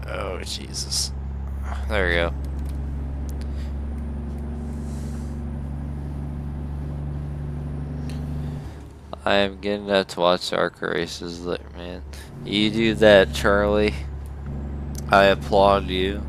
Oh, Jesus. There we go. I am getting up to watch ARC races later, man. You do that, Charlie. I applaud you.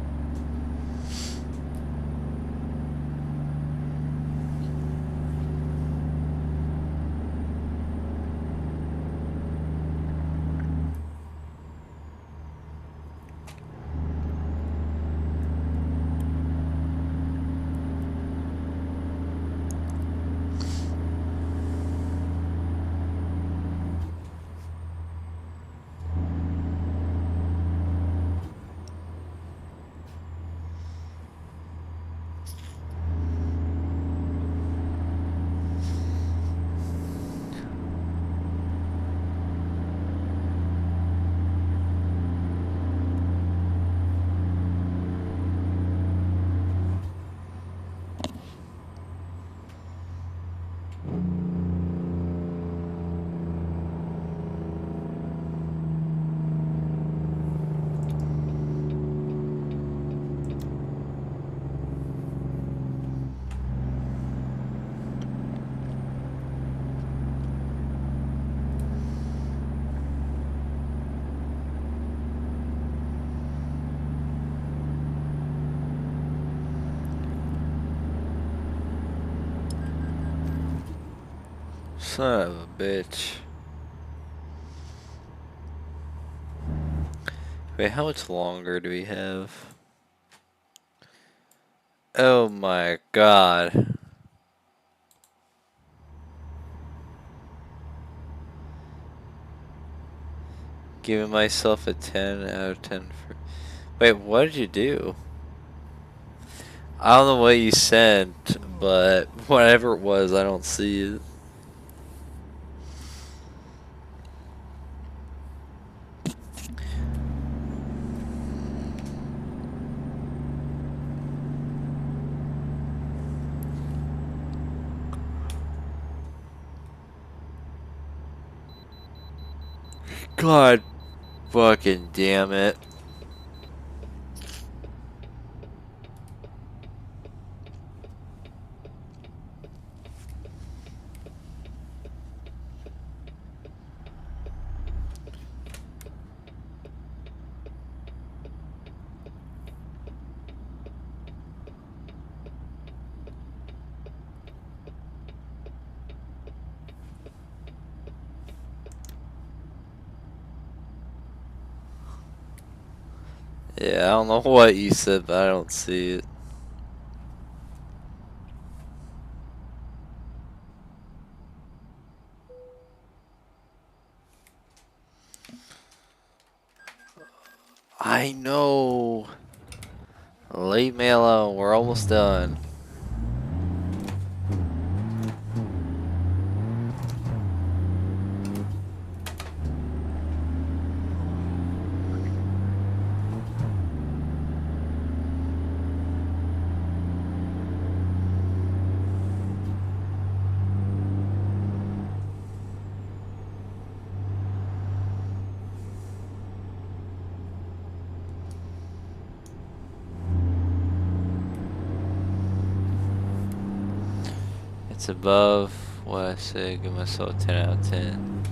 Son of a bitch. Wait, how much longer do we have? Oh my god. Giving myself a 10 out of 10 for... Wait, what did you do? I don't know what you sent, but whatever it was, I don't see it. God fucking damn it. Yeah, I don't know what you said, but I don't see it. I know. Leave me alone. We're almost done. It's above what I say. Give myself a 10 out of 10.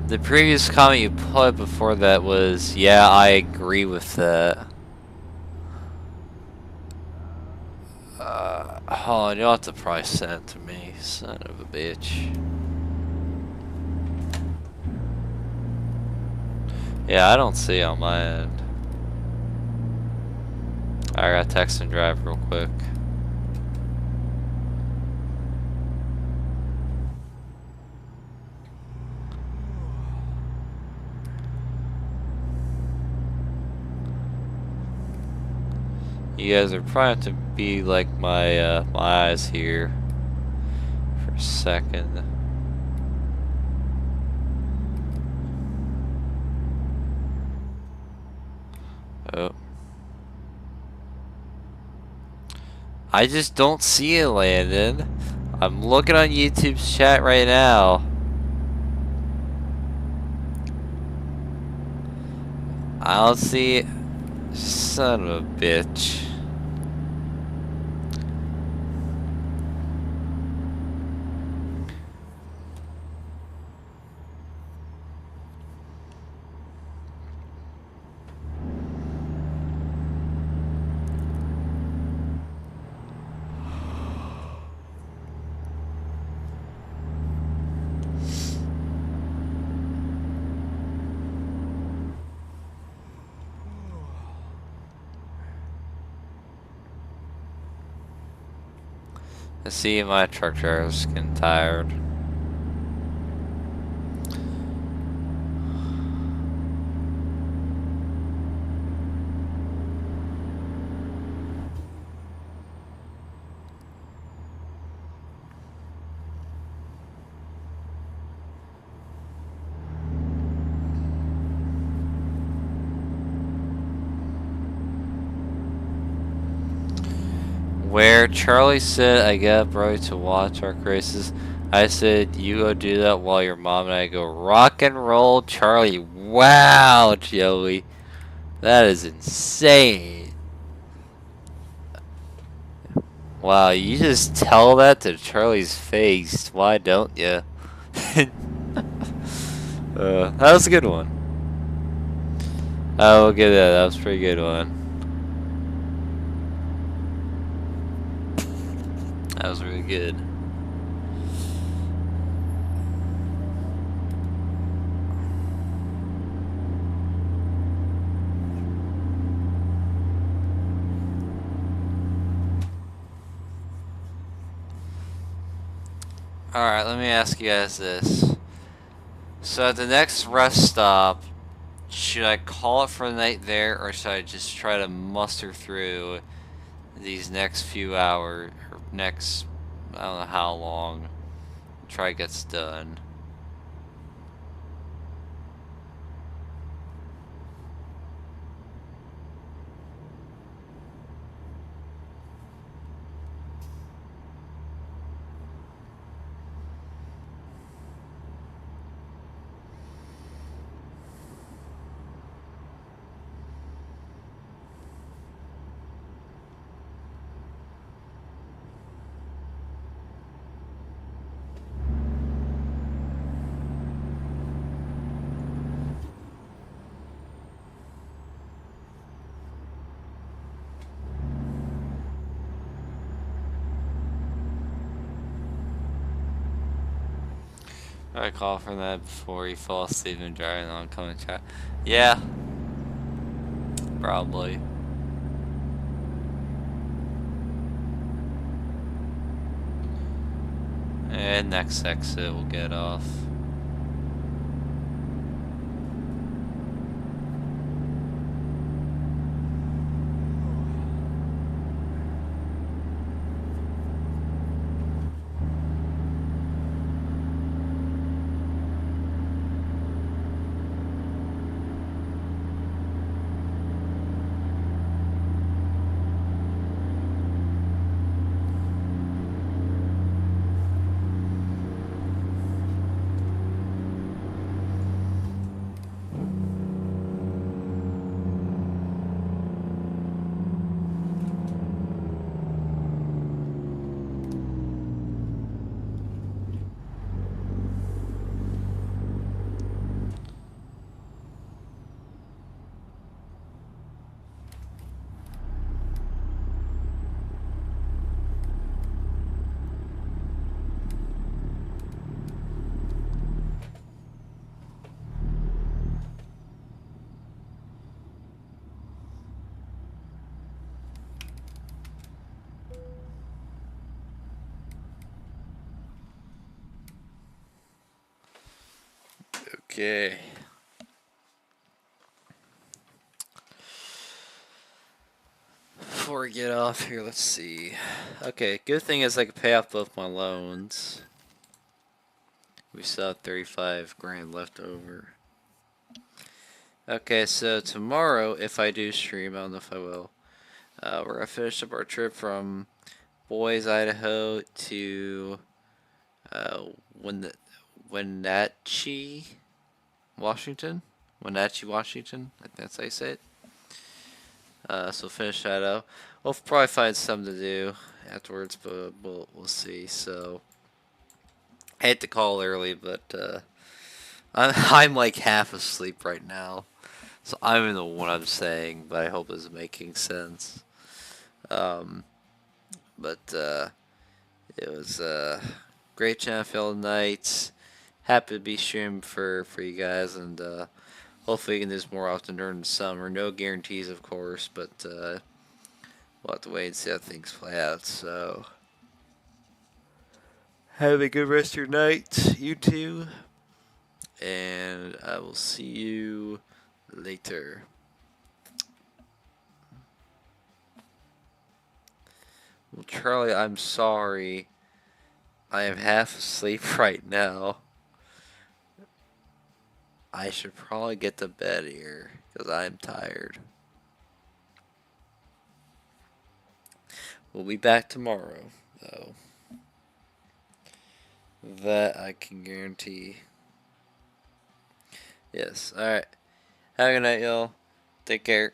The previous comment you put before that was, yeah, I agree with that. Hold on, you'll have to probably send it to me, son of a bitch. Yeah, I don't see it on my end. I gotta text and drive real quick. You guys are probably have to be like my my eyes here for a second. Oh. I just don't see it, Landon. I'm looking on YouTube's chat right now. I don't see it. Son of a bitch. I see my truck driver's getting tired. Where Charlie said I get up early to watch truck races, I said you go do that while your mom and I go rock and roll Charlie. Wow, Joey. That is insane. Wow, you just tell that to Charlie's face. Why don't you? That was a good one. I will give that. That was a pretty good one. That was really good. Alright, let me ask you guys this. So at the next rest stop, should I call it for the night there, or should I just try to muster through these next few hours, or next, I don't know how long, try gets done? I call for that before you fall asleep and driving on coming chat. Yeah, probably. And next exit we'll get off. Okay. Before we get off here, let's see. Okay, good thing is I can pay off both my loans. We still have 35 grand left over. Okay, so tomorrow, if I do stream, I don't know if I will, we're gonna finish up our trip from Boise, Idaho to Wenatchee, Washington. Wenatchee, Washington. I think that's how you say it. So finish that up. We'll probably find something to do afterwards, but we'll see. So I hate to call early, but I'm like half asleep right now, so I don't know what I'm saying, but I hope it's making sense. But it was great chatting with y'all tonight. Happy to be streaming for you guys, and hopefully we can do this more often during the summer. No guarantees, of course, but we'll have to wait and see how things play out. So Have a good rest of your night, you two. And I will see you later. Well, Charlie, I'm sorry. I am half asleep right now. I should probably get to bed here because I'm tired. We'll be back tomorrow, though. That I can guarantee. Yes, alright. Have a good night, y'all. Take care.